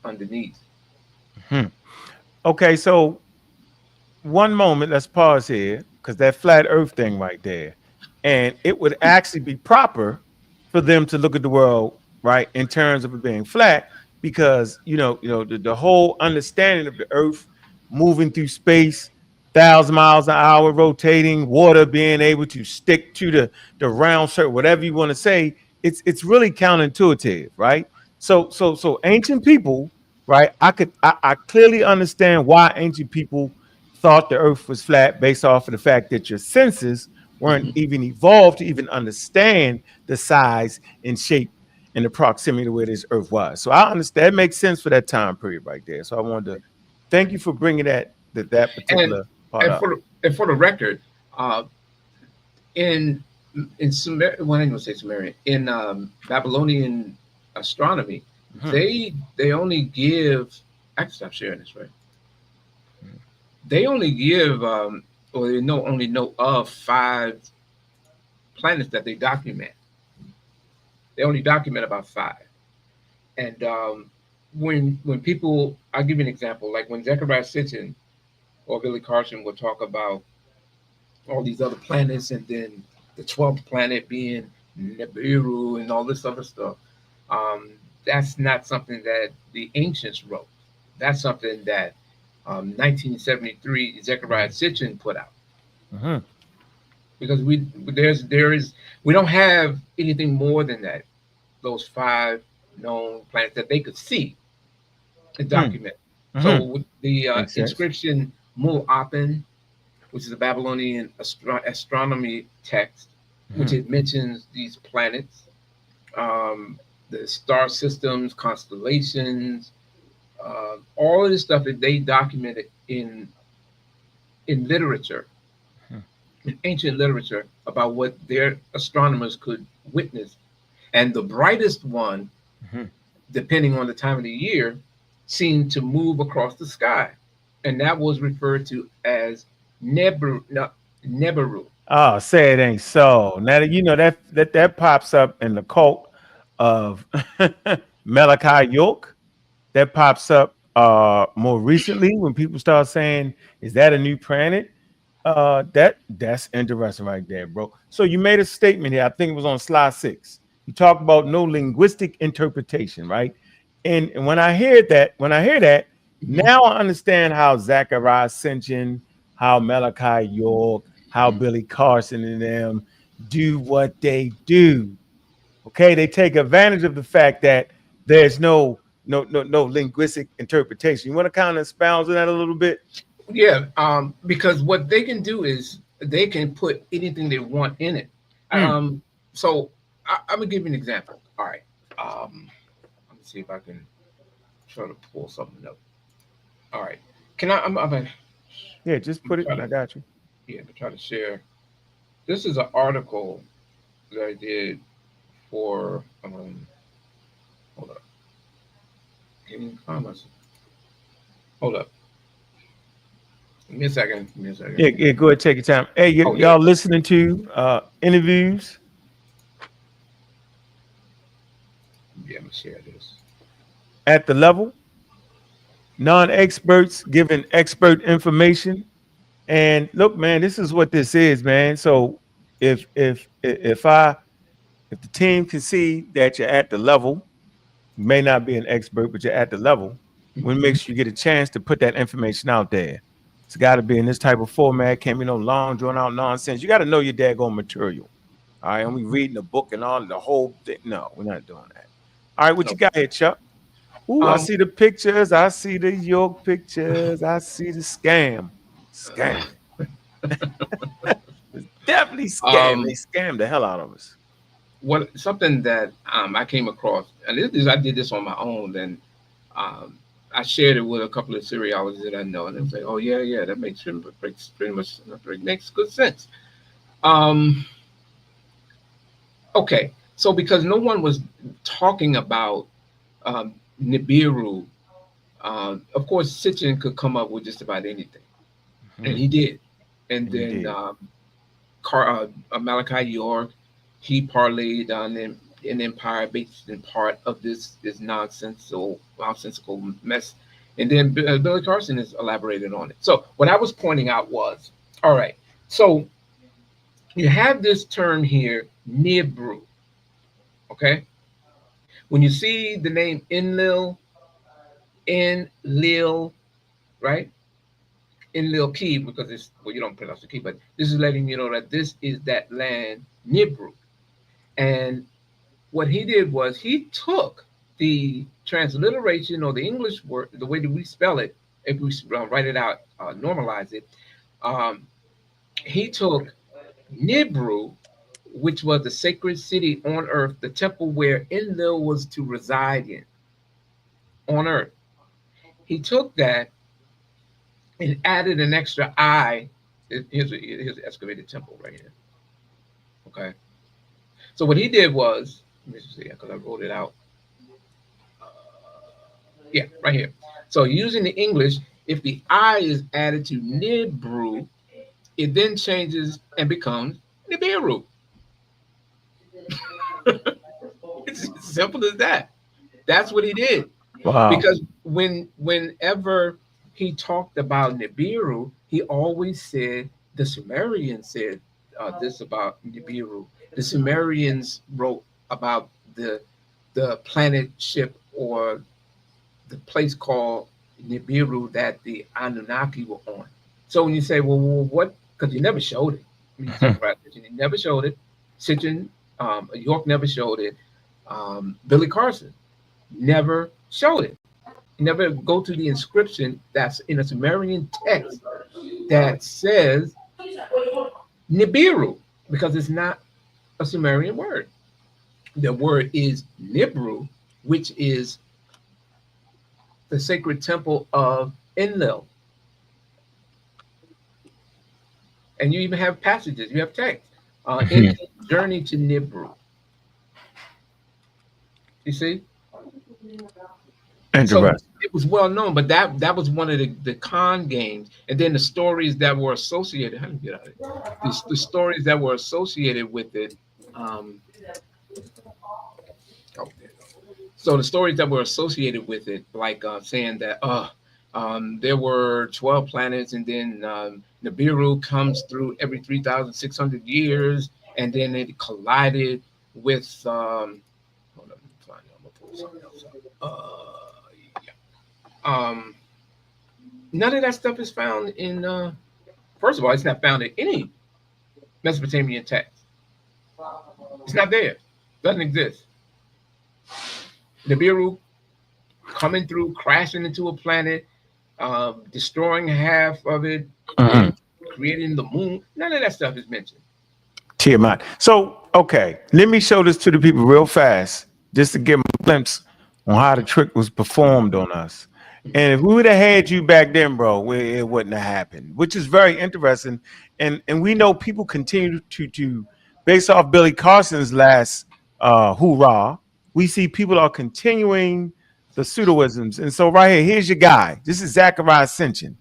underneath. Hmm. Okay, so one moment, let's pause here because that flat Earth thing right there, and it would actually be proper for them to look at the world right in terms of it being flat, because the whole understanding of the Earth moving through space, 1,000 miles an hour, rotating, water being able to stick to the round circle, whatever you want to say, it's really counterintuitive, right? So ancient people, right? I clearly understand why ancient people thought the earth was flat based off of the fact that your senses weren't Mhm. even evolved to even understand the size and shape and the proximity to where this earth was. So I understand, it makes sense for that time period right there. So I wanted to thank you for bringing that And particular part up. for the record, uh, in in Sumer, well, I didn't even say Sumerian, in Babylonian astronomy, They only give. I can stop sharing this, right? They only give, or they only know of 5 planets that they document. They only document about 5. And when people, I'll give you an example. Like when Zechariah Sitchin or Billy Carson will talk about all these other planets, and then the 12th planet being Nibiru and all this other stuff. Um, that's not something that the ancients wrote. That's something that 1973 Zechariah Sitchin put out, Mhm. because we don't have anything more than that. Those 5 known planets that they could see and Mm. document. So Mhm. with the Makes sense. inscription Mu'apen, which is a Babylonian astronomy text, which Mhm. it mentions these planets, um, the star systems, constellations, all of this stuff that they documented in literature, Mhm. in ancient literature, about what their astronomers could witness. And the brightest one, Mhm. depending on the time of the year, seemed to move across the sky, and that was referred to as Neberu. No, Neberu. Oh, say it ain't so. Now that you know that pops up in the cult of Malachi York. That pops up more recently when people start saying, "Is that a new planet?" That's interesting right there, bro. So you made a statement here. I think it was on slide 6. You talk about no linguistic interpretation, right? And when I hear that, Mhm, now I understand how Zachariah Sitchin, how Malachi York, how mhm. Billy Carson and them do what they do. Okay, they take advantage of the fact that there's no linguistic interpretation. You want to kind of expound on that a little bit? Yeah, because what they can do is they can put anything they want in it. Mm. Um, so I'm gonna give you an example. All right. Let me see if I can try to pull something up. All right. Can I? Yeah, just I'm put it. try I to, got you. yeah, I'm try to share. This is an article that I did for. Hold up. Can you find myself? Hold up. Give me a second. Give me a second. Yeah, yeah. Go ahead, take your time. Hey, Oh yeah. y'all listening to interviews Yeah. I'm gonna share this. at the level, non-experts giving expert information. And look, man, this is what this is, man. So if the team can see that you're at the level, you may not be an expert, but you're at the level. We make Mhm. sure you get a chance to put that information out there. It's got to be in this type of format. Can't be no long drawn out nonsense. You got to know your daggone material. All right, and we reading the book and all the whole thing. No, we're not doing that. All right, what you No. got here, Chuck? Ooh, I Um. see the pictures. I see the York pictures. I see the scam. Scam. It's definitely scam. They Um. scammed the hell out of us. What something that I came across, and I did this on my own. Then um, I shared it with a couple of seriologists that I know, and they say, "Oh yeah, yeah, that makes pretty much makes good sense." Um, okay, so because no one was talking about Nibiru, of course, Sitchin could come up with just about anything, and Mhm. he did. And And he then did. Malachi York, he parlayed on an empire based in part of this nonsensical mess, and then Billy Carson has elaborated on it. So what I was pointing out was, all right, so you have this term here, Nibru, okay? When you see the name Enlil, right? Enlil key, because it's, well, you don't pronounce the key, but this is letting you know that this is that land, Nibru. And what he did was he took the transliteration, or the English word, the way that we spell it, if we write it out, normalize it, um, he took Nibru, which was the sacred city on earth, the temple where Enlil was to reside in on earth. He took that and added an extra I. Here's the excavated temple right here. Okay. So what he did was, let me see, because I wrote it out. Yeah, right here. So using the English, if the I is added to Nibru, it then changes and becomes Nibiru. It's as simple as that. That's what he did. Wow. Because whenever he talked about Nibiru, he always said the Sumerians said this about Nibiru. The Sumerians wrote about the planet ship or the place called Nibiru that the Anunnaki were on. So when you say, well what? Because he never showed it. I mean, Zechariah Sitchin, he never showed it. Sitchin, York never showed it. Billy Carson never showed it. You never go to the inscription that's in a Sumerian text that says Nibiru because it's not a Sumerian word. The word is Nibru, which is the sacred temple of Enlil. And you even have passages, you have text. In Journey to Nibru. You see? So Interesting. it was well known, but that was one of the con games. And then the stories that were associated, how do you get out of it? The stories that were associated with it. Um, oh, so the stories that were associated with it, like saying that there were 12 planets, and then Nibiru comes through every 3,600 years, and then it collided with. Hold on, let me find it. I'm gonna pull something else up. Yeah. None of that stuff is found in. First of all, it's not found in any Mesopotamian text. It's not there. Doesn't exist. Nibiru coming through, crashing into a planet, destroying half of it, Mhm. creating the moon. None of that stuff is mentioned. Tiamat. So, okay, let me show this to the people real fast, just to give them a glimpse on how the trick was performed on us. And if we would have had you back then, bro, it wouldn't have happened, which is very interesting. And we know people continue to based off Billy Carson's last hoorah, we see people are continuing the pseudoisms. And so right here, here's your guy. This is Zachariah Sitchin,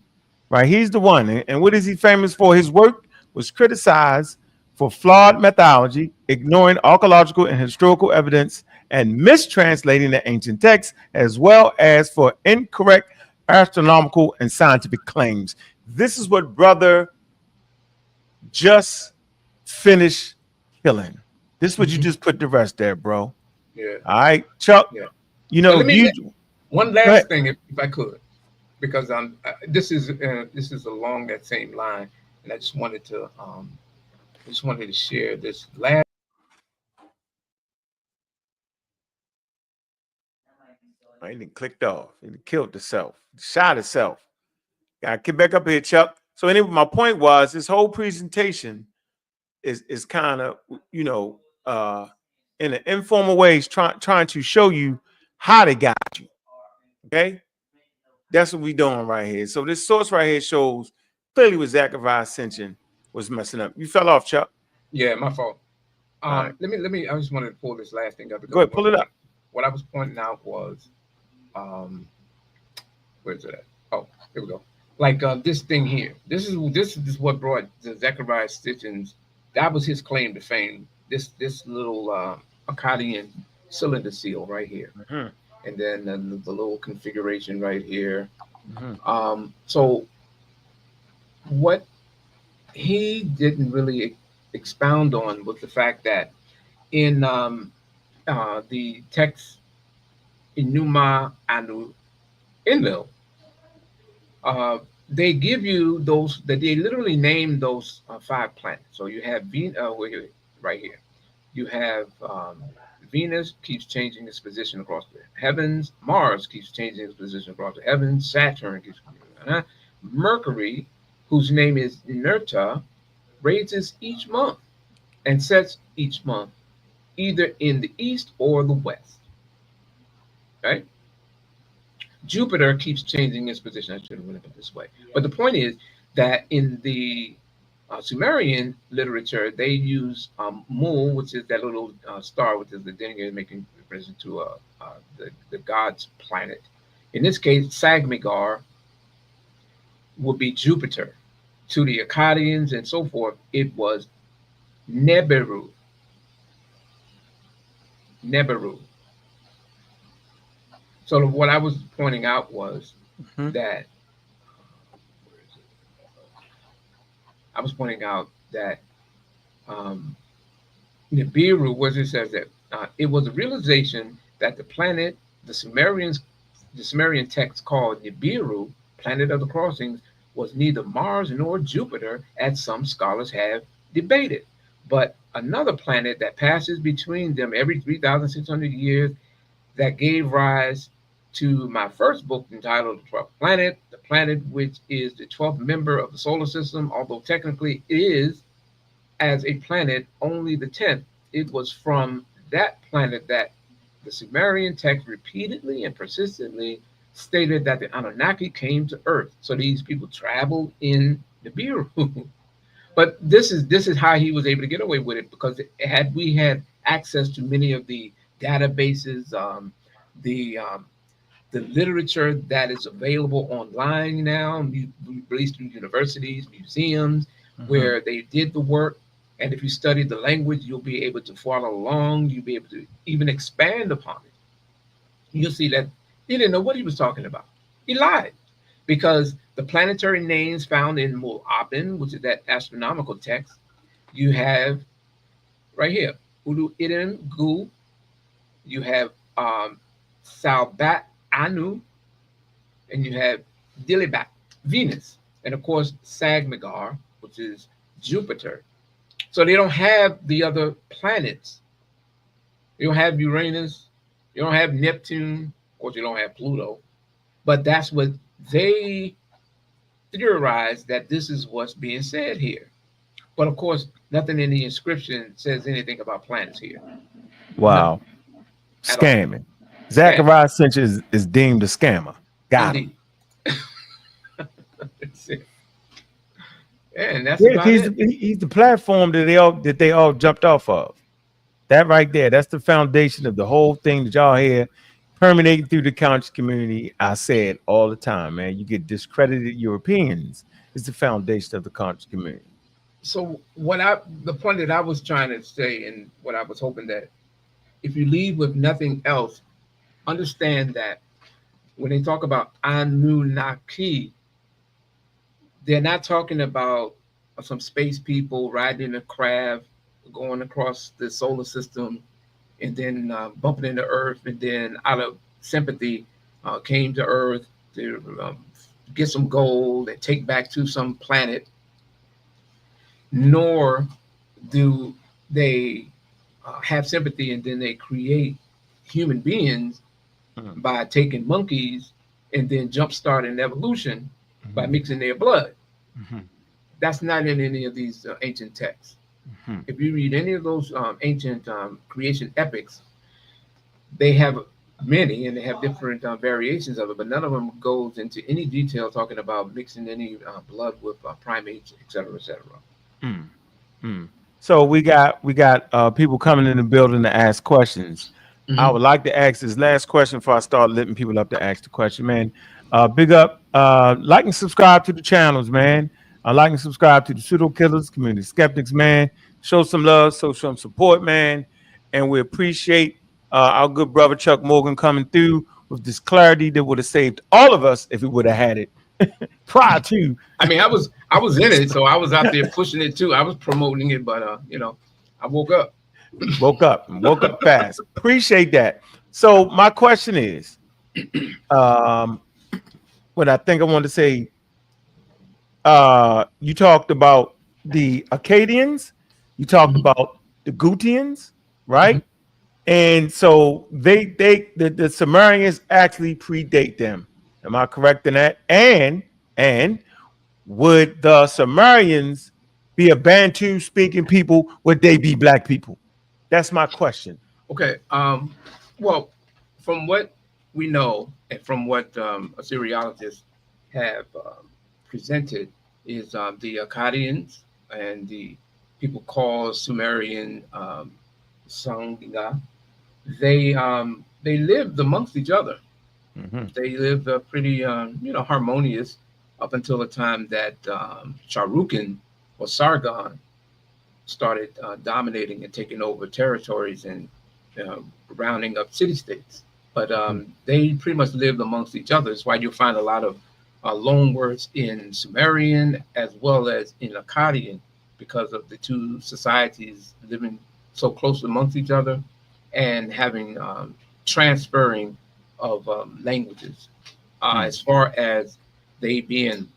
right? He's the one. And what is he famous for? His work was criticized for flawed methodology, ignoring archaeological and historical evidence, and mistranslating the ancient texts, as well as for incorrect astronomical and scientific claims. This is what brother just finished killing. This is what you just put the rest there, bro. Yeah, All right, Chuck. yeah. You But know, you one go ahead. last thing, if I could, because this is along that same line, and I just wanted to share this last. I ain't clicked off. It killed itself. Shot itself. Gotta get back up here, Chuck. So anyway, my point was this whole presentation is kind of in an informal ways trying to show you how they got you. Okay, that's what we doing right here. So this source right here shows clearly what Zachariah Sitchin was messing up. You fell off, Chuck. Yeah, my fault. All right, Let me. I just wanted to pull this last thing up go because ahead, pull it up. what I was pointing out was um, where's it at? Oh, here we go. Like this thing here. This is what brought the Zechariah Stitchins. That was his claim to fame. This little Akkadian cylinder seal right here, Mhm, and then the little configuration right here. mhm. So what he didn't really expound on was the fact that in the text Enuma Anu Enlil, uh, they give you those that they literally name those five planets. So you have right here. You have Venus keeps changing its position across the heavens. Mars keeps changing its position across the heavens. Saturn keeps Mercury, whose name is Nerta, raises each month and sets each month either in the east or the west. Right? Jupiter keeps changing its position. I should have went it this way. But the point is that in the Sumerian literature, they use Mul, which is that little star, which is the denier making reference to the god's planet. In this case, Sagmegar would be Jupiter. To the Akkadians and so forth, it was Nebiru. Nebiru. So what I was pointing out was that I was pointing out that Nibiru, was it says that it was a realization that the planet, the Sumerian text called Nibiru, planet of the crossings, was neither Mars nor Jupiter, as some scholars have debated, but another planet that passes between them every 3,600 years, that gave rise to my first book entitled The 12th Planet, the planet which is the 12th member of the solar system, although technically it is, as a planet, only the 10th. It was from that planet that the Sumerian text repeatedly and persistently stated that the Anunnaki came to Earth. So these people traveled in Nibiru. But this is how he was able to get away with it, because had we had access to many of the databases, the literature that is available online now, released through universities, museums, where they did the work. And if you study the language, you'll be able to follow along. You'll be able to even expand upon it. You'll see that he didn't know what he was talking about. He lied, because the planetary names found in Mu'abin, which is that astronomical text, you have right here, Ulu Idin Gu, you have Salbat Anu, and you have Dilibat, Venus, and of course Sagmegar, which is Jupiter. So they don't have the other planets. You don't have Uranus, you don't have Neptune, of course you don't have Pluto, but that's what they theorized, that this is what's being said here. But of course, nothing in the inscription says anything about planets here. Wow. Scamming. Zachariah Cinch is deemed a scammer. Got him. That's it. And that's about it. He's the platform that they all jumped off of. That right there, that's the foundation of the whole thing that y'all hear permeating through the conscious community. I say it all the time, man. You get discredited Europeans. It's the foundation of the conscious community. So the point that I was trying to say, and what I was hoping, that if you leave with nothing else, understand that when they talk about Anunnaki, they're not talking about some space people riding a craft, going across the solar system, and then bumping into Earth, and then out of sympathy came to Earth to get some gold and take back to some planet. Nor do they have sympathy and then they create human beings by taking monkeys and then jumpstart an evolution by mixing their blood. That's not in any of these ancient texts. If you read any of those ancient creation epics, they have many, and they have different variations of it, but none of them goes into any detail talking about mixing any blood with primates, et cetera, et cetera. So we got people coming in the building to ask questions. I would like to ask this last question before I start letting people up to ask the question, man. Big up, like and subscribe to the channels, man. Like and subscribe to the Pseudo Killers, Community Skeptics, man. Show some love, show some support, man. And we appreciate our good brother Chuck Morgan coming through with this clarity that would have saved all of us if we would have had it prior to. I mean, I was in it, so I was out there pushing it too. I was promoting it, but I woke up. Woke up fast. Appreciate that. So my question is, what I think I want to say, you talked about the Akkadians, you talked about the Gutians, right? And so the Sumerians actually predate them. Am I correct in that? And would the Sumerians be a Bantu speaking people? Would they be black people? That's my question. Okay. Well, from what we know and from what Assyriologists have presented is the Akkadians and the people called Sumerian Sanginga. They lived amongst each other. They lived pretty, harmonious up until the time that Sharukan or Sargon started dominating and taking over territories and uh, rounding up city states. But they pretty much lived amongst each other. That's why you'll find a lot of loan words in Sumerian as well as in Akkadian, because of the two societies living so close amongst each other and having transferring of languages. As far as they being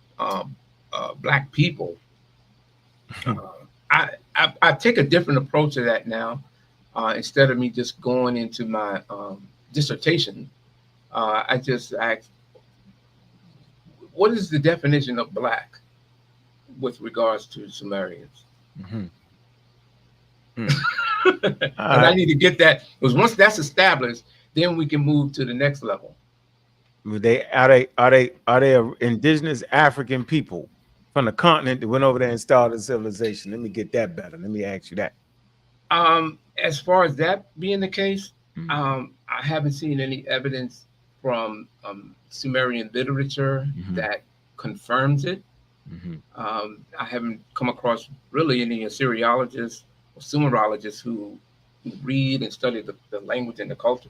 black people, I take a different approach to that now. Instead of me just going into my dissertation, I just ask, what is the definition of black with regards to Sumerians? And I need to get that, because once that's established, then we can move to the next level. Are they indigenous African people from the continent that went over there and started a civilization? Let me get that better. Let me ask you that. As far as that being the case, I haven't seen any evidence from Sumerian literature that confirms it. I haven't come across really any Assyriologists or Sumerologists who read and study the language and the culture.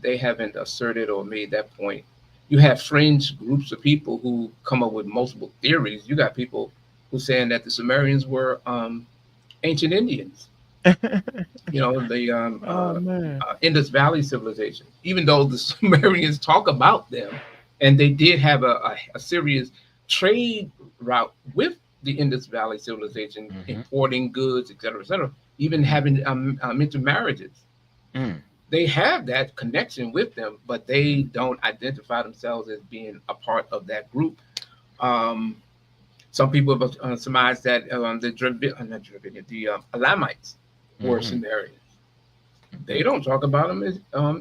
They haven't asserted or made that point. You have fringe groups of people who come up with multiple theories. You got people who saying that the Sumerians were ancient Indians. The Indus Valley civilization. Even though the Sumerians talk about them, and they did have a serious trade route with the Indus Valley civilization, importing goods, et cetera, even having intermarriages. They have that connection with them, but they don't identify themselves as being a part of that group. Some people have surmised that the Elamites were Sumerians. They don't talk about them as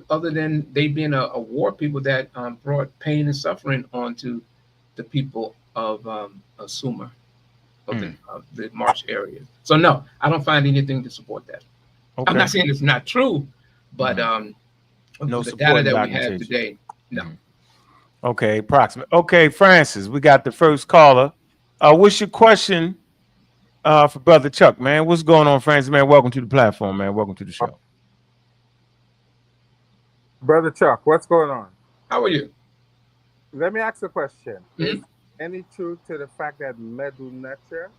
other than they being a war people that brought pain and suffering onto the people of Sumer, of the Marsh area. So no, I don't find anything to support that. Okay. I'm not saying it's not true, but no the data that we have today, no. Okay, approximate. Okay, Francis, we got the first caller. What's your question for Brother Chuck, man? What's going on, Francis, man? Welcome to the platform, man. Welcome to the show. Brother Chuck, what's going on? How are you? Let me ask a question. Is any truth to the fact that Medu-neter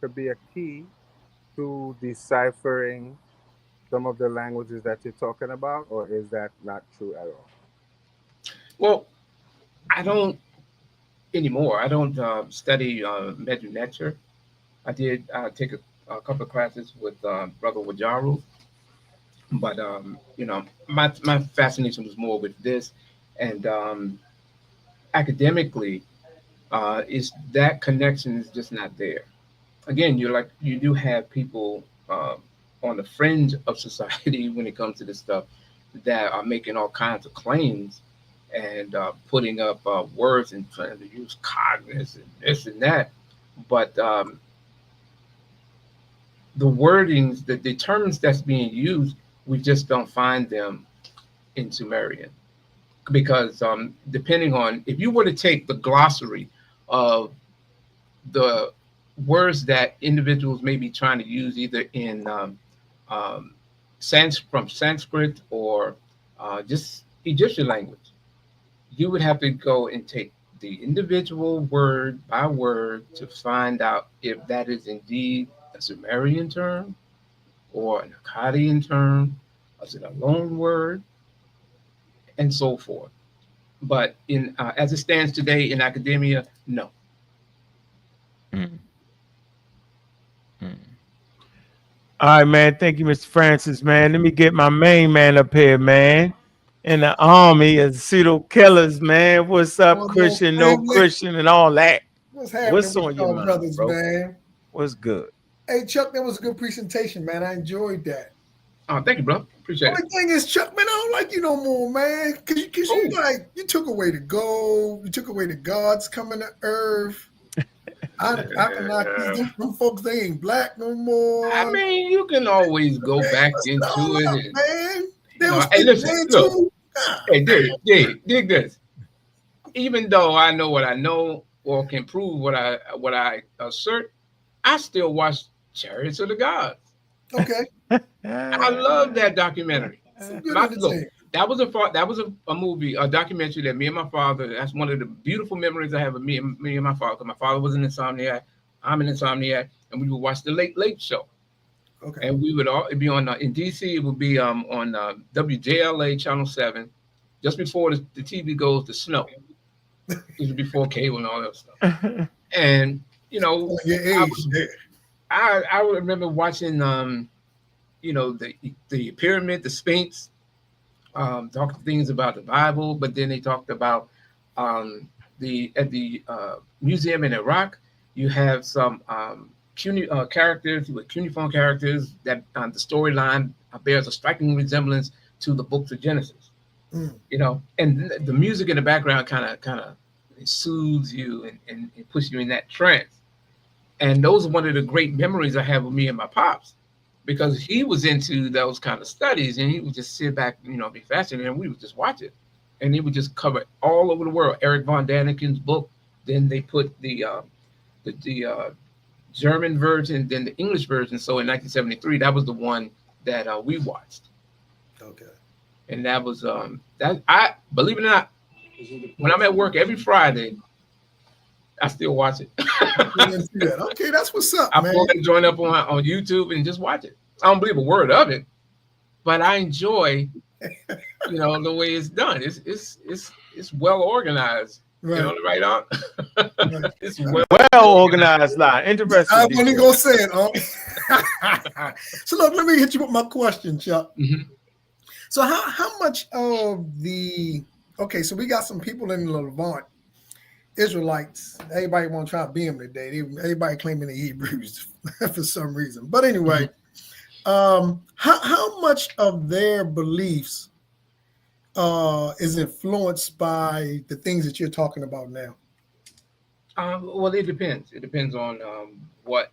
could be a key to deciphering some of the languages that you're talking about, or is that not true at all? Well, I don't anymore. I don't study Medu-neter. I did take a couple of classes with Brother Wajaru, but my fascination was more with this, and academically, is that connection is just not there. Again, you do have people on the fringe of society when it comes to this stuff that are making all kinds of claims and putting up words and trying to use cognizance and this and that. But the wordings, the terms that's being used, we just don't find them in Sumerian. Because depending on, if you were to take the glossary of the words that individuals may be trying to use either in from Sanskrit or just Egyptian language, you would have to go and take the individual word by word to find out if that is indeed a Sumerian term or an Akkadian term, is it a loan word, and so forth. But in as it stands today in academia, no. All right, man. Thank you, Mr. Francis, man. Let me get my main man up here, man. In the army of pseudo killers, man. What's up, Christian, no Christian, and all that? What's on your mind, brothers, bro? Man? What's good? Hey, Chuck, that was a good presentation, man. I enjoyed that. Oh, thank you, bro. Appreciate it. The thing is, Chuck, man, I don't like you no more, man. Cause you took away the gold, you took away the gods coming to earth. I can knock them folks, they ain't black no more. I mean, you can always go back into it. Man, Hey, listen, look, Hey, dig this. Even though I know what I know or can prove what I assert, I still watch Chariots of the Gods. Okay. I love that documentary. Some good entertainment. That was a movie, a documentary that me and my father. That's one of the beautiful memories I have of me and my father. Because my father was an insomniac, I'm an insomniac, and we would watch the Late Show. Okay. And we would all be on in DC. It would be on WJLA Channel 7, just before the TV goes to snow. This was before cable and all that stuff. And you know, Your age there. I remember watching you know, the pyramid, the Sphinx, talking things about the Bible, but then they talked about at the museum in Iraq, you have some characters with cuneiform characters that the storyline bears a striking resemblance to the books of Genesis. You know, and the music in the background kind of soothes you and puts you in that trance. And those are one of the great memories I have of me and my pops, because he was into those kind of studies, and he would just sit back, you know, be fascinated, and we would just watch it. And he would just cover it all over the world. Eric von Daniken's book, then they put the German version, then the English version. So in 1973, that was the one that we watched. Okay. And that was that I believe it or not, when I'm at work every Friday, I still watch it. Okay, that's what's up, I man. pull that joint up on YouTube and just watch it. I don't believe a word of it, but I enjoy, you know, the way it's done. It's well organized. Right. You know, right on. Right. It's well organized line. Interesting. I wasn't gonna say it. So look, let me hit you with my question, Chuck. Mm-hmm. So how much of the so we got some people in the Levant, Israelites. Everybody want to try to be them today. Everybody claiming the Hebrews for some reason. But anyway, how much of their beliefs is influenced by the things that you're talking about now? Well, it depends. It depends on what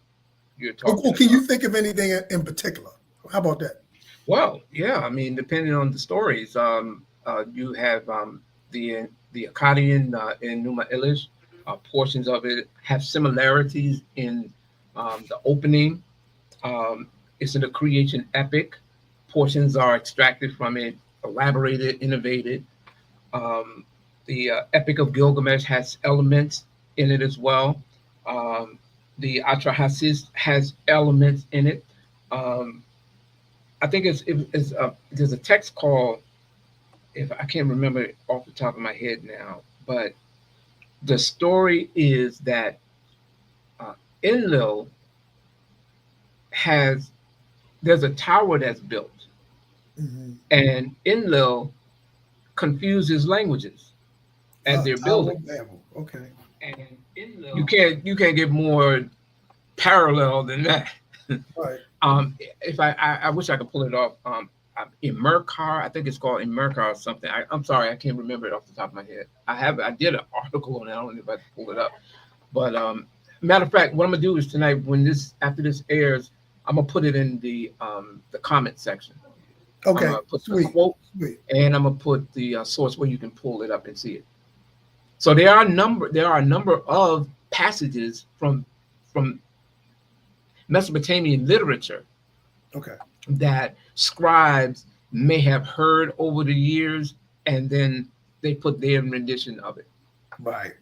you're talking about. Can you think of anything in particular? How about that? Well, yeah. I mean, depending on the stories, you have the Akkadian in Numa Elish. Portions of it have similarities in the opening. It's in a creation epic. Portions are extracted from it, elaborated, innovated. The Epic of Gilgamesh has elements in it as well. The Atrahasis has elements in it. I think there's a text called, if I can't remember it off the top of my head now, but the story is that Enlil there's a tower that's built, and Enlil confuses languages as they're building. Okay. And Enlil, you can't get more parallel than that. Right. If I wish I could pull it off. Emerkar, I think it's called Emerkar or something. I'm sorry, I can't remember it off the top of my head. I did an article on it. I don't know if I can pull it up. But matter of fact, what I'm gonna do is tonight, after this airs, I'm gonna put it in the comment section. Okay. I'm gonna put the quote, and I'm gonna put the source where you can pull it up and see it. So there are a number of passages from Mesopotamian literature. Okay. That scribes may have heard over the years, and then they put their rendition of it. Right.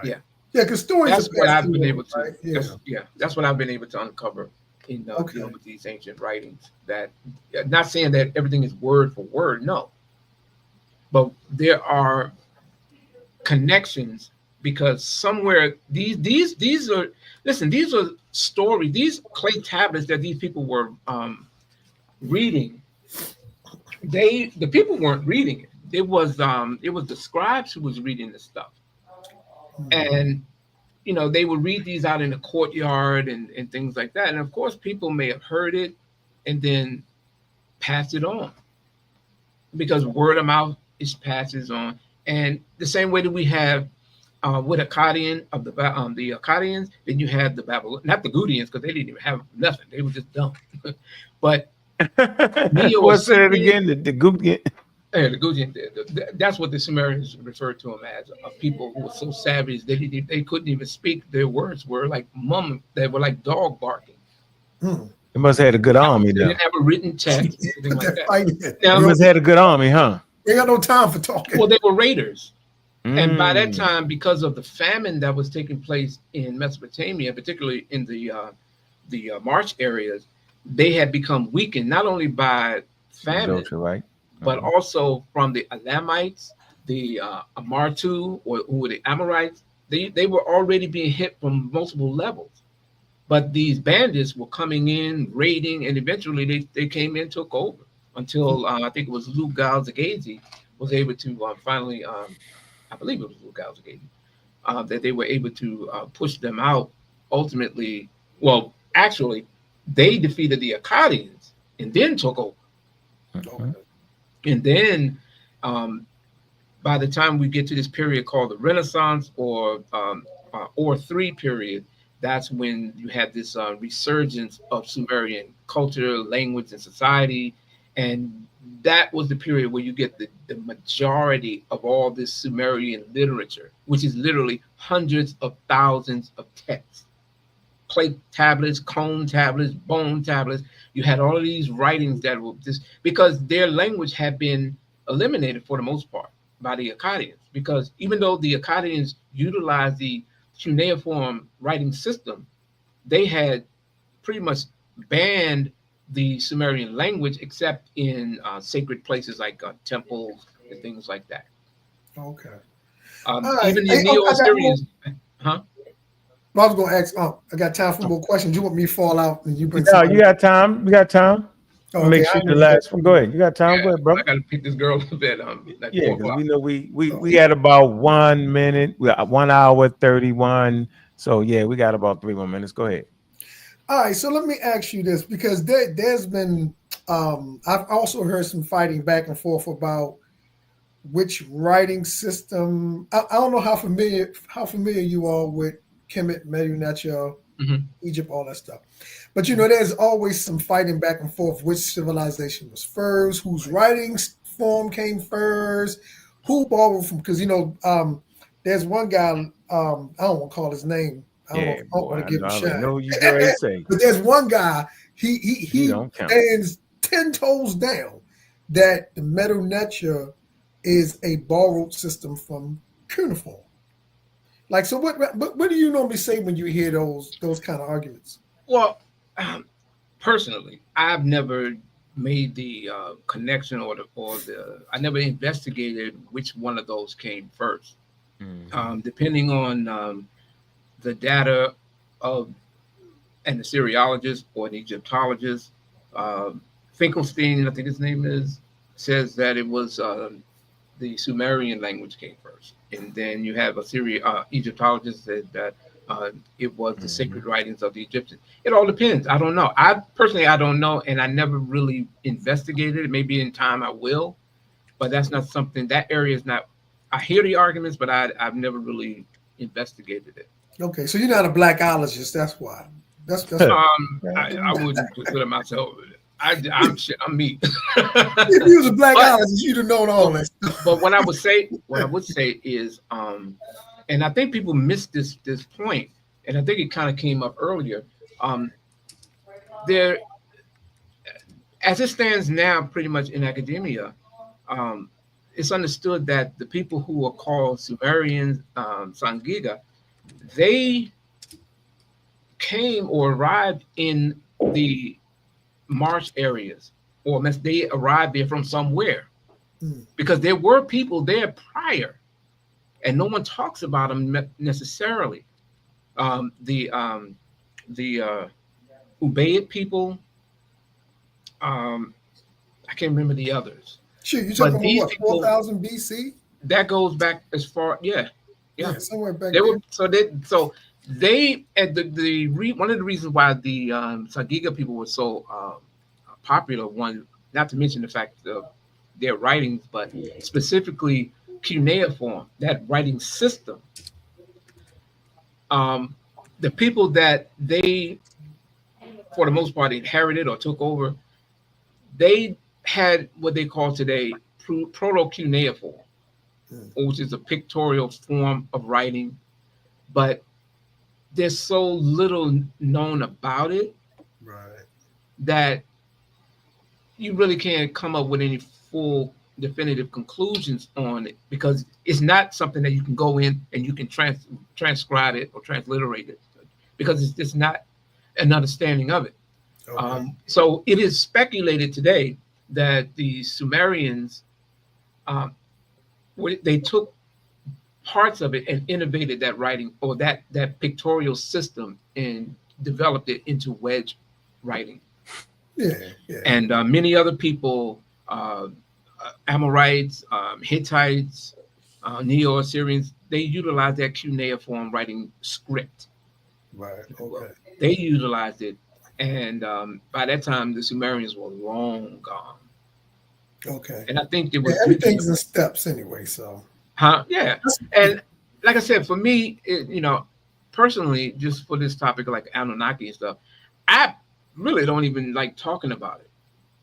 Yeah. Yeah, because stories. That's what I've been able to. Right? That's what I've been able to uncover in dealing with these ancient writings. That, not saying that everything is word for word, no, but there are connections, because somewhere these are stories, these clay tablets that these people were reading. The people weren't reading it. It was the scribes who was reading the stuff. And you know, they would read these out in the courtyard and things like that. And of course, people may have heard it and then passed it on, because word of mouth passes on. And the same way that we have with Akkadian of the Akkadians, then you have the Babylon, not the Gudians, because they didn't even have nothing. They were just dumb. But what's it again? The Gudian. Yeah, the Guji, that's what the Sumerians referred to them as, people who were so savage that they couldn't even speak. Their words were like they were like dog barking. They must have had a good army, They though. didn't have a written text, anything like that. Fighting. Now, They must have had a good army, huh? They got no time for talking. well, they were raiders. And by that Mm. time, because of the famine that was taking place in Mesopotamia, particularly in the march areas, they had become weakened not only by famine, Adultery, right? but also from the Elamites, the Amartu, or who were the Amorites. They were already being hit from multiple levels. But these bandits were coming in, raiding, and eventually they came in, took over until I think it was Lugal-Zaghazi was able to finally, I believe it was Lugal-Zaghazi, that they were able to push them out. Ultimately, well, actually, they defeated the Akkadians and then took over. Mhm. And then by the time we get to this period called the Renaissance or 3 period, that's when you have this resurgence of Sumerian culture, language, and society. And that was the period where you get the majority of all this Sumerian literature, which is literally hundreds of thousands of texts. Plate tablets, cone tablets, bone tablets. You had all of these writings that were just because their language had been eliminated for the most part by the Akkadians. Because even though the Akkadians utilized the cuneiform writing system, they had pretty much banned the Sumerian language except in sacred places like temples and things like that. Okay. Right. Even the Neo-Assyrians, huh? I was going to ask, I got time for more questions. You want me to fall out and you bring No, you got time. You got time. Okay, Make sure the last one. Go ahead. You got time. Go ahead, bro. I got to pick this girl up at like Yeah, 4 because o'clock. we know we had about 1 minute. We got 1 hour 31. So yeah, we got about 3 more minutes. Go ahead. All right, so let me ask you this because there's been I've also heard some fighting back and forth about which writing system. I don't know how familiar you are with Kemet, Medu Egypt, all that stuff. But there's always some fighting back and forth. Which civilization was first? Whose writing form came first? Who borrowed from? Because there's one guy. I don't want to call his name. I don't want to give him shine. No, you go ahead and say. But there's one guy. He don't count. stands 10 toes down that the Medu is a borrowed system from cuneiform. Like, so what do you normally say when you hear those kind of arguments? Well, personally, I've never made the connection or I never investigated which one of those came first. Mm-hmm. Depending on the data of an Assyriologist or an Egyptologist, Finkelstein, I think his name is, says that it was the Sumerian language came first. And then you have Egyptologists that it was the sacred writings of the Egyptians. It all depends. I don't know. I don't know, and I never really investigated it. Maybe in time I will, but that's not something. That area is not. I hear the arguments, but I've never really investigated it. Okay, so you're not a blackologist. That's why. That's I wouldn't consider myself. I'm me. If you was a blackologist, you'd have known all this. But what I would say is, and I think people miss this point, and I think it kind of came up earlier. There, as it stands now, pretty much in academia, it's understood that the people who are called Sumerians, Sangiga, they came or arrived in the marsh areas, or they arrived there from somewhere, because there were people there prior, and no one talks about them necessarily. The Ubaid people, I can't remember the others. Sure, you're talking about what, 4,000 BC? That goes back as far, yeah, somewhere back they there. Were they at one of the reasons why the Sagiga people were so popular, one, not to mention the fact of their writings, but specifically cuneiform, that writing system. The people that they, for the most part, inherited or took over, they had what they call today proto-cuneiform, which is a pictorial form of writing, but there's so little known about it Right. that you really can't come up with any full definitive conclusions on it, because it's not something that you can go in and you can transcribe it or transliterate it, because it's just not an understanding of it. Okay. So it is speculated today that the Sumerians, they took parts of it and innovated that writing, or that pictorial system, and developed it into wedge writing. Yeah. Yeah. And many other people, Amorites, Hittites, Neo-Assyrians, they utilized that cuneiform writing script. Right. Okay. They utilized it, and by that time the Sumerians were long gone. Okay. And I think it Yeah, was everything's in steps anyway. So. yeah. And like I said, for me, personally, just for this topic, like Anunnaki and stuff, I really don't even like talking about it.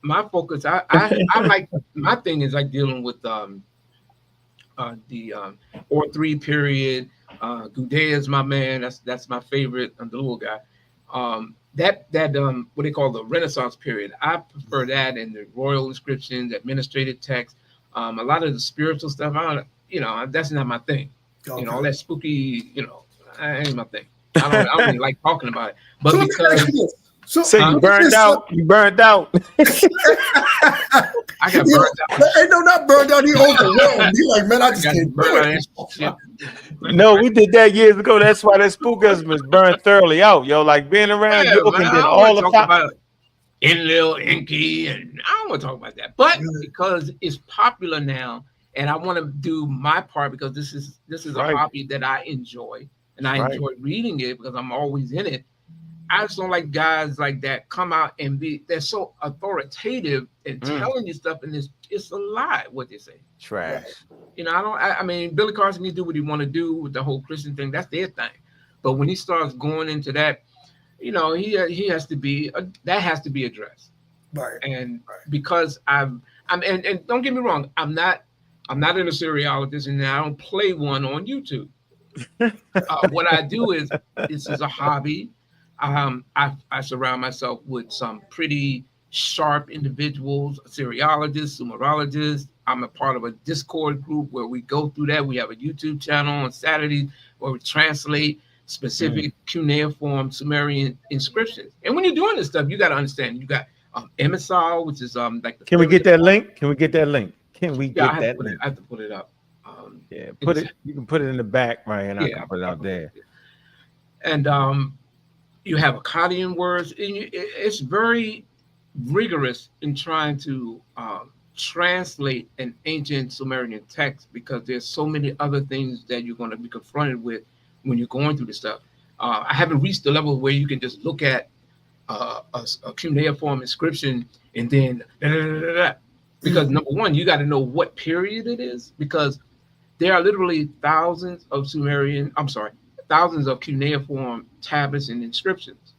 My focus, I like, my thing is like dealing with the Or 3 period. Gudea is my man. That's my favorite. I'm the little guy. That what they call the Renaissance period. I prefer that, and the royal inscriptions, administrative text. A lot of the spiritual stuff, that's not my thing. Okay. All that spooky, that ain't my thing. I don't really like talking about it. But So because So you burned out. You burned out. I got burned out. Ain't no not burned out. He overwhelmed. He like, man, I just can't do burned it. out. No, we did that years ago. That's why that spookism is burned thoroughly out, yo. Like being around you and then all the talk about Enlil, Enki, and I don't want to talk about that. But because it's popular now, and I want to do my part, because this is a hobby that I enjoy, and I enjoy reading it because I'm always in it. I just don't like guys like that come out and they're so authoritative and telling you stuff, and it's a lie what they say. Trash. I mean, Billy Carson can do what he want to do with the whole Christian thing. That's their thing. But when he starts going into that, he has to be that has to be addressed. Right. And because and don't get me wrong, I'm not an Assyriologist, and I don't play one on YouTube. What I do is, this is a hobby. I surround myself with some pretty sharp individuals, Assyriologists, Sumerologists. I'm a part of a Discord group where we go through that. We have a YouTube channel on Saturdays where we translate specific cuneiform Sumerian inscriptions. And when you're doing this stuff, you got to understand. You got Emissal, which is like. Can we get that link? Can we get that link? Can we get that link? I have to put it up. Yeah, put it. You can put it in the back, right? And I can put it out there. And you have Akkadian words. And it's very rigorous in trying to translate an ancient Sumerian text, because there's so many other things that you're going to be confronted with when you're going through this stuff. I haven't reached the level where you can just look at a cuneiform inscription and then because number one, you got to know what period it is, because there are literally thousands of cuneiform tablets and inscriptions.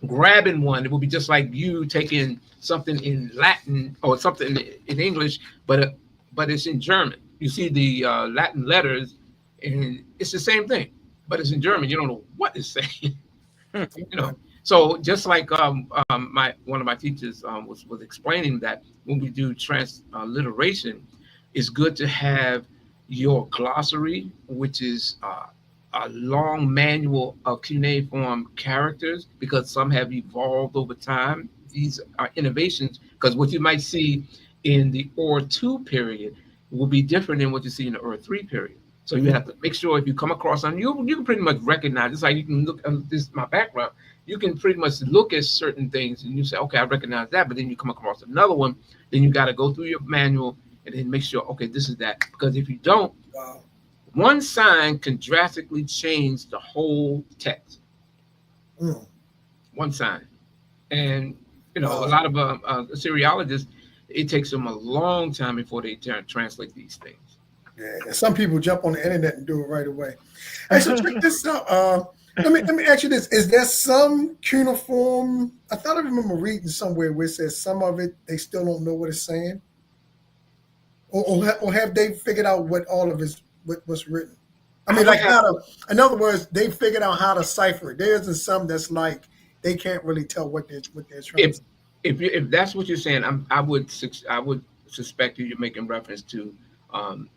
Grabbing one, it would be just like you taking something in Latin or something in English, but it's in German. You see the Latin letters, and it's the same thing, but it's in German. You don't know what it's saying. So just like one of my teachers was explaining, that when we do transliteration, it's good to have your glossary, which is a long manual of cuneiform characters, because some have evolved over time. These are innovations, because what you might see in the Ur 2 period will be different than what you see in the Ur 3 period. So you have to make sure, if you come across something, you can pretty much recognize. It's like you can look. This is my background. You can pretty much look at certain things and you say, okay, I recognize that. But then you come across another one, then you got to go through your manual and then make sure, okay, this is that. Because if you don't, one sign can drastically change the whole text. One sign. And, a lot of Assyriologists, it takes them a long time before they translate these things. Yeah, some people jump on the internet and do it right away. Hey, so check this out. Let me ask you this: is there some cuneiform? I thought I remember reading somewhere where it says some of it they still don't know what it's saying. or have they figured out what all of his what's written? I mean, I would like have how to. In other words, they figured out how to cipher it. There isn't some that's like they can't really tell what they're trying to if say. if that's what you're saying, I would suspect you're making reference to um,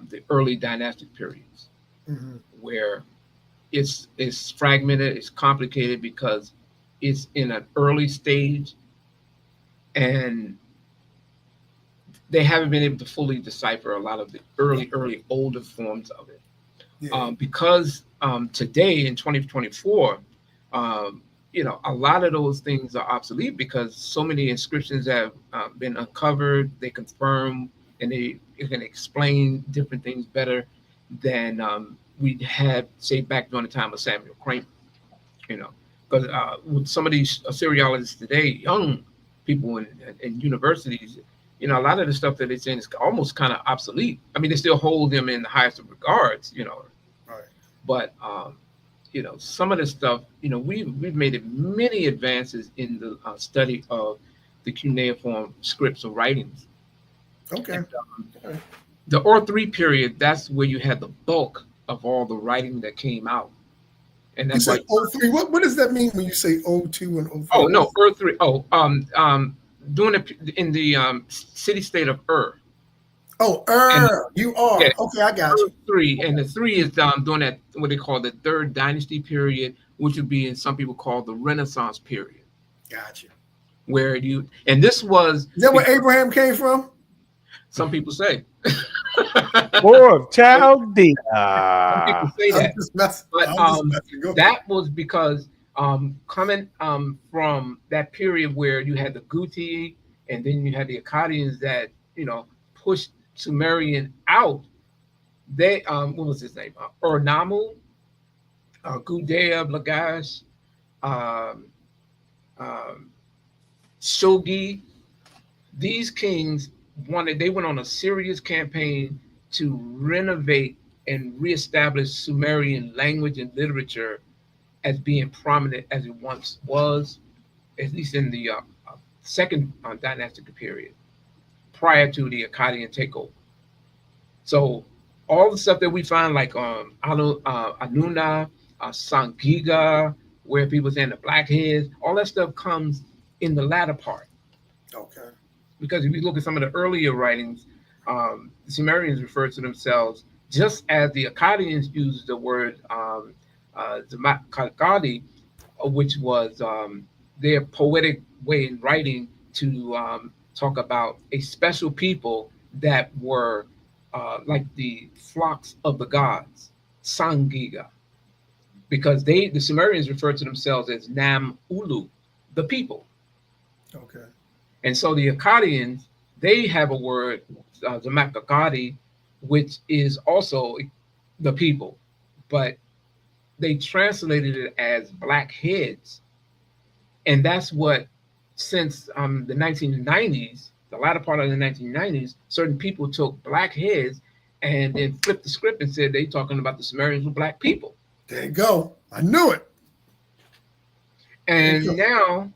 the early dynastic periods Mhm. where it's fragmented, it's complicated because it's in an early stage and they haven't been able to fully decipher a lot of the early older forms of it. Yeah. Because today in 2024, a lot of those things are obsolete because so many inscriptions have been uncovered. They confirm and they can explain different things better than we had, say, back during the time of Samuel Cramer. Because with some of these Assyriologists today, young people in universities, a lot of the stuff that it's in is almost kind of obsolete. I mean, they still hold them in the highest of regards, Right. but some of the stuff, we've made many advances in the study of the cuneiform scripts or writings. Okay. And, the Or3 period, that's where you had the bulk of all the writing that came out. And You that's why say 03. What does that mean when you say 02 and 03? Oh no, Ur 3. Doing it in the city state of Ur. Oh, you are. Yeah, Okay, I got Ur you. 3, and the 3 is during that what they call the third dynasty period, which would be in some people call the Renaissance period, Got you. where and this was Is that where Abraham came from? some people say. Or Chaldea. Some people say I'm that, just messing. but I'm just messing. Go ahead. that was because coming from that period where you had the Guti and then you had the Akkadians that pushed Sumerian out. They what was his name? Ornamu, Gudea, Blagash, um, um, Shogi. These kings they went on a serious campaign to renovate and reestablish Sumerian language and literature as being prominent as it once was, at least in the second dynastic period, prior to the Akkadian takeover. So all the stuff that we find, like Anunna, Sangiga, where people saying the blackheads, all that stuff comes in the latter part. Okay. Because if you look at some of the earlier writings, the Sumerians refer to themselves just as the Akkadians used the word Zamakagadi, which was their poetic way in writing to talk about a special people that were like the flocks of the gods, Sangiga, because the Sumerians referred to themselves as Nam Ulu, the people. Okay. And so the Akkadians, they have a word, Zamakagadi, which is also the people, but they translated it as black heads. And that's what, since the 1990s, the latter part of the 1990s, certain people took black heads and then flipped the script and said they talking about the Sumerians were black people. There you go. I knew it. And now,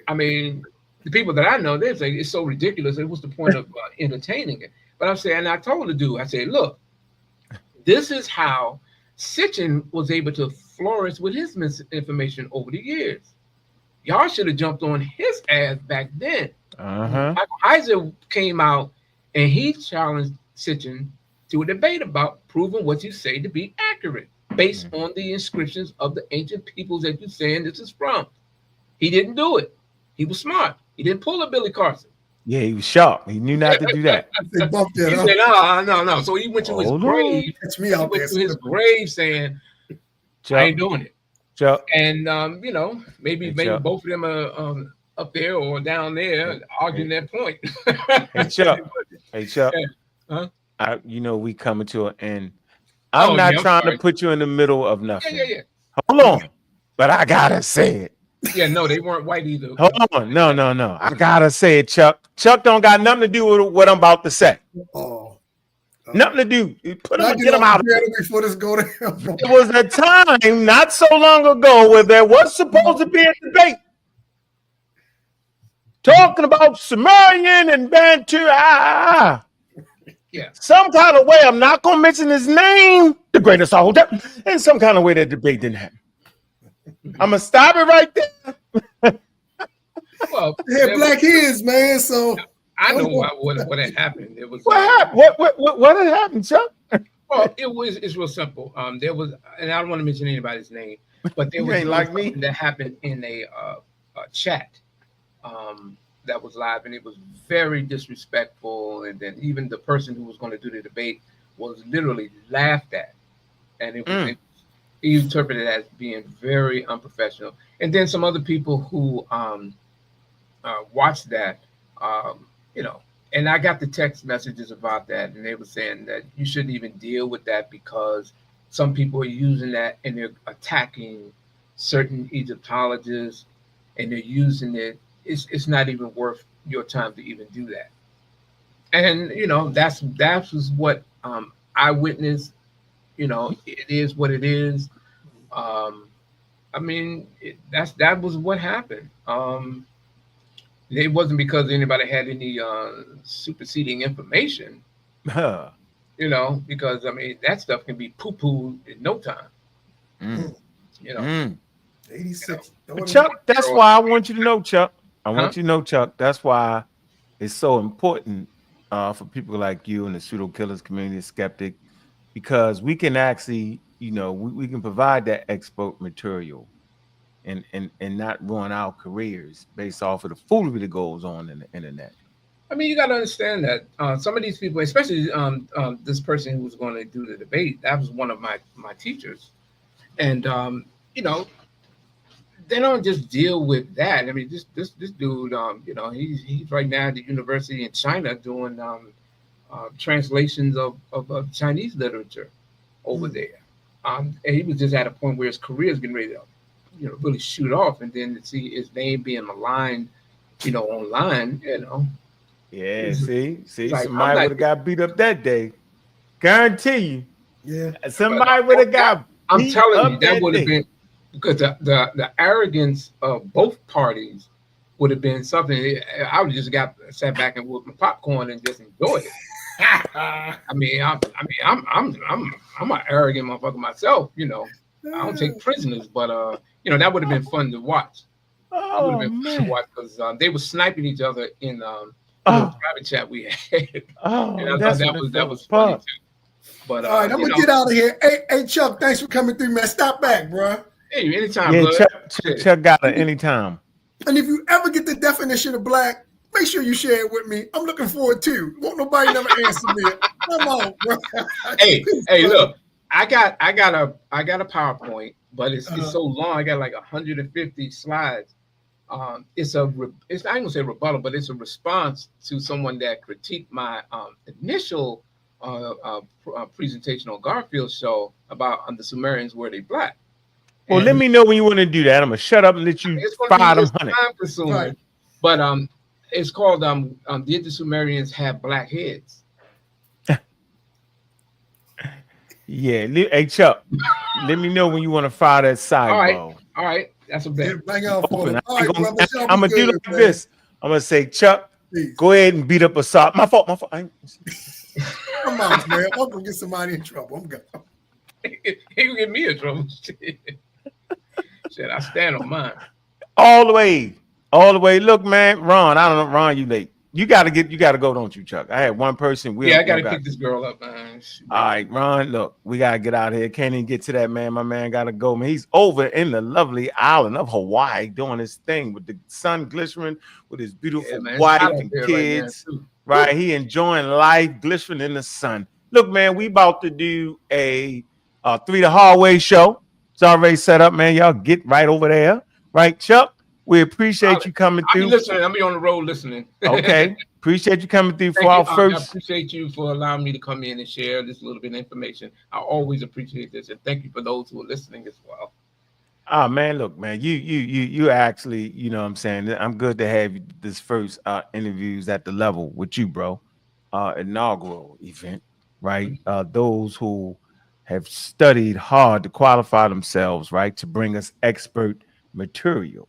I mean, the people that I know, they say it's so ridiculous. What's the point of entertaining it? But I'm saying, and I told the dude, I said, look, this is how Sitchin was able to flourish with his misinformation over the years. Y'all should have jumped on his ass back then. Michael Heiser came out and he challenged Sitchin to a debate about proving what you say to be accurate based on the inscriptions of the ancient peoples that you're saying this is from. He didn't do it. He was smart. He didn't pull a Billy Carson. Yeah, he was sharp. He knew not to do that. They bumped He it said, up. no. So he went to his Hold grave. Catch me out He there. went to his grave saying, I ain't doing it. Chuck, And maybe Chuck. both of them are up there or down there arguing their point. Hey Chuck. Hey Chuck. Huh? We coming to an end. I'm not trying to put you in the middle of nothing. Yeah. Hold on. But I gotta say it. Yeah, no, they weren't white either. Hold on. No. I gotta say it, Chuck. Chuck don't got nothing to do with what I'm about to say. Oh. Nothing to do. Get him out of here. Before this go to him. There was a time not so long ago where there was supposed to be a debate talking about Sumerian and Bantu. Yeah. Some kind of way, I'm not gonna mention his name, the greatest all time, in some kind of way that debate didn't happen. I'm gonna stop it right there. Well, They had black heads, man. So I know what had happened. It was What happened? What had happened, Chuck? well, it's real simple. There was, and I don't want to mention anybody's name, but there You was ain't like me. something that happened in a chat that was live, and it was very disrespectful. And then even the person who was going to do the debate was literally laughed at, and it was he interpreted it as being very unprofessional. And then some other people who watched that, you know, and I got the text messages about that, and they were saying that you shouldn't even deal with that because some people are using that and they're attacking certain Egyptologists, and they're using it. It's not even worth your time to even do that. And you know, that was what I witnessed. You know, it is what it is. I mean, that was what happened. It wasn't because anybody had any superseding information, you know, because I mean that stuff can be poo-pooed in no time. You know, 86. Chuck, that's why I want you to know, Chuck. I want you to know, Chuck. That's why it's so important for people like you and the pseudo killers community, skeptic, because we can actually, you know, we can provide that expert material and not ruin our careers based off of the foolery that goes on in the internet. I mean, you got to understand that some of these people, especially this person who was going to do the debate, that was one of my teachers, and you know, they don't just deal with that. I mean, this dude, you know, he's right now at the university in China doing translations of Chinese literature over there, and he was just at a point where his career is getting ready to, you know, really shoot off, and then to see his name being maligned, you know, online, you know. Yeah, see, like, somebody would have got beat up that day. Guarantee you. Yeah. Somebody would have got I'm beat telling up you, that would have day. been because the arrogance of both parties would have been something. I would just sat back and with my popcorn and just enjoyed it. I mean, I'm an arrogant motherfucker myself, you know. I don't take prisoners, but you know, that would have been fun to watch. It would have been fun to watch because they were sniping each other in the private chat we had. And I thought that was funny too. But all right, I'm gonna get out of here. Hey, Chuck, thanks for coming through, man. Stop back, bro. Hey, anytime, Yeah, bud. Chuck got it anytime. And if you ever get the definition of black, make sure you share it with me. I'm looking forward to. Won't nobody never answer me. Come on, bro. Hey, look, I got a PowerPoint, but it's so long. I got like 150 slides. It's I ain't gonna say rebuttal, but it's a response to someone that critiqued my initial presentation on Garfield's show about the Sumerians were they black. Well, let me know when you want to do that. I'm gonna shut up and let you fire them 100. Time consuming, right. But it's called Did the Sumerians have black heads? Yeah, hey Chuck, let me know when you want to fire that sideball. All right, that's a bet. I'm gonna do like this. I'm gonna say, Chuck, please. Go ahead and beat up Assad. My fault. Come on, man. I'm gonna get somebody in trouble. I'm going. He gonna get me in trouble. Shit, I stand on mine. All the way. Look, man, Ron. I don't know, Ron. You late. You gotta go, don't you, Chuck? I had one person. I gotta pick this girl up, man. All right, Ron. Look, we gotta get out of here. Can't even get to that, man. My man gotta go, man. He's over in the lovely island of Hawaii doing his thing with the sun glistening with his beautiful wife and kids. Right, he enjoying life, glistening in the sun. Look, man, we about to do a 3 the hallway show. It's already set up, man. Y'all get right over there, right, Chuck? We appreciate you coming through. I'll be listening. I'll be on the road listening. Okay. Appreciate you coming through for our first. I appreciate you for allowing me to come in and share this little bit of information. I always appreciate this. And thank you for those who are listening as well. Oh, man, look, man, you actually, you know what I'm saying? I'm good to have you this first interviews at the level with you, bro. Inaugural event, right? Those who have studied hard to qualify themselves, right? To bring us expert material.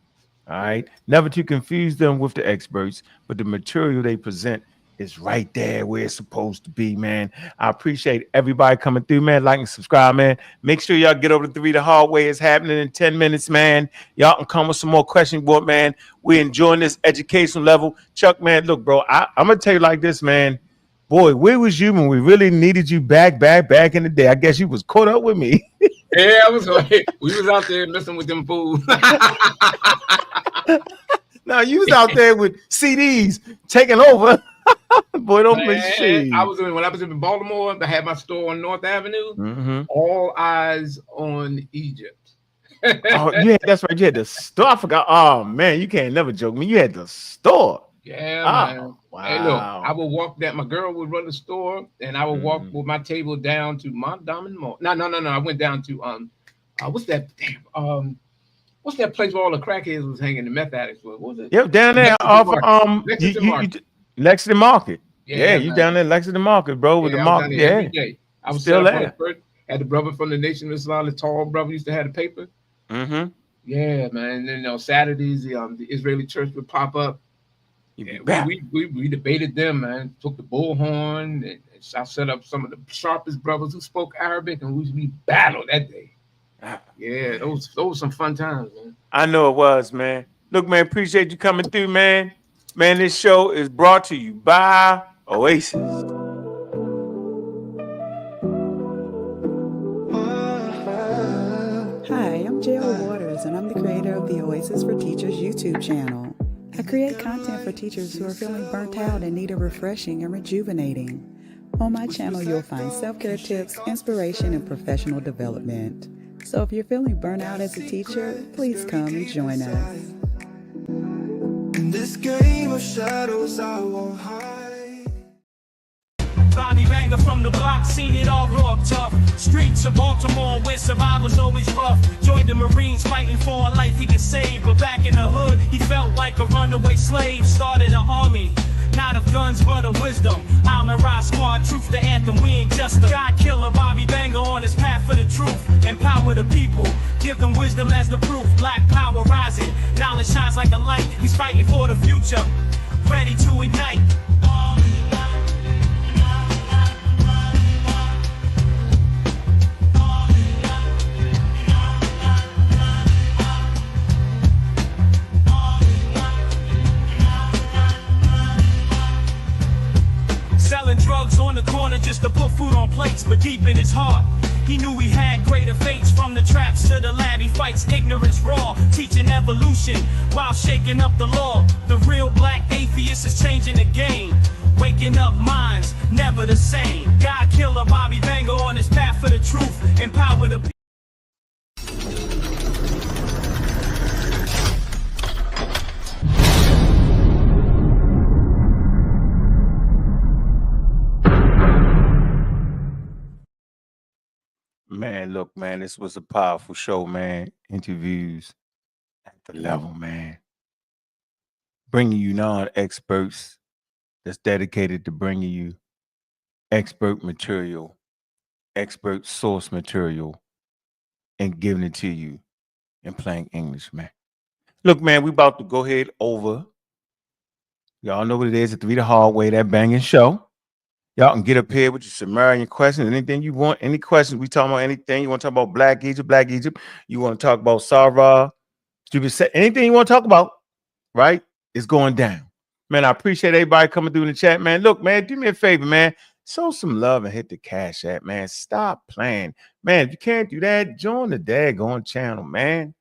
All right. Never to confuse them with the experts, but the material they present is right there where it's supposed to be, man. I appreciate everybody coming through, man. Like and subscribe, man. Make sure y'all get over to 3 the Hard Way. It's happening in 10 minutes, man. Y'all can come with some more question board, man. We're enjoying this educational level. Chuck, man, look, bro, I'm going to tell you like this, man. Boy, where was you when we really needed you back in the day? I guess you was caught up with me. Yeah, we was out there messing with them fools. No, you was out there with CDs taking over. Boy, don't miss shit. When I was in Baltimore, I had my store on North Avenue. Mm-hmm. All eyes on Egypt. Oh, yeah, that's right. You had the store. I forgot. Oh man, you can't never joke me. You had the store. Yeah, man. Wow. Hey, look, I would walk that. My girl would run the store, and I would walk with my table down to Mont Diamond Mall. No. I went down to what's that? Damn, what's that place where all the crackheads was hanging? The meth addicts. What was it? Yep, down there off Lexington Market. Yeah, you down there Lexington Market, bro, with the market. Yeah, every day. I was still there. Had the brother from the Nation of Islam, the tall brother, used to have the paper. Mm-hmm. Yeah, man. And then Saturdays, the Israeli church would pop up. Yeah, we debated them, man. Took the bullhorn, and I set up some of the sharpest brothers who spoke Arabic, and we battled that day. Yeah, those were some fun times, man. I know it was, man. Look, man, appreciate you coming through, man. Man, this show is brought to you by Oasis. Hi, I'm J.L. Waters, and I'm the creator of the Oasis for Teachers YouTube channel. I create content for teachers who are feeling burnt out and need a refreshing and rejuvenating. On my channel, you'll find self-care tips, inspiration, and professional development. So if you're feeling burnt out as a teacher, please come and join us. In this game of shadows, I won't hide. Bonnie banger from the block, seen it all raw tough. Streets of Baltimore where survival's always rough. Joined the Marines fighting for a life he could save. But back in the hood, he felt like a runaway slave. Started an army, not of guns but of wisdom. I'm a rock squad, truth the anthem, we ain't just a God killer. Bobby Banger on his path for the truth. Empower the people, give them wisdom as the proof. Black power rising, knowledge shines like a light. He's fighting for the future, ready to ignite. Selling drugs on the corner just to put food on plates, but deep in his heart, he knew he had greater fates. From the traps to the lab, he fights ignorance raw, teaching evolution while shaking up the law. The real black atheist is changing the game, waking up minds, never the same. God killer Bobby Banger on his path for the truth, empower the people. Man, look, man, this was a powerful show, man. Interviews at the level, man. Bringing you non-experts that's dedicated to bringing you expert material, expert source material, and giving it to you in plain English, man. Look, man, we about to go ahead over. Y'all know what it is, the 3 the Hard Way, that banging show. Y'all can get up here with your Sumerian questions, anything you want, any questions. We talking about anything. You want to talk about Black Egypt. You want to talk about Sarah, anything you want to talk about, right? It's going down. Man, I appreciate everybody coming through in the chat, man. Look, man, do me a favor, man. Show some love and hit the Cash App, man. Stop playing. Man, if you can't do that, join the daggone channel, man.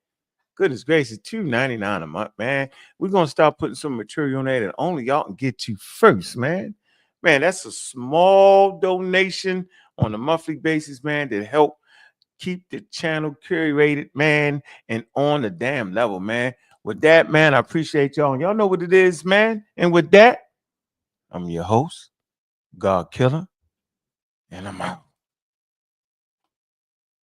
Goodness gracious, $2.99 a month, man. We're going to start putting some material on there that only y'all can get to first, man. Man, that's a small donation on a monthly basis, man, that help keep the channel curated, man, and on the damn level, man. With that, man, I appreciate y'all. Y'all know what it is, man. And with that, I'm your host, God Killer, and I'm out.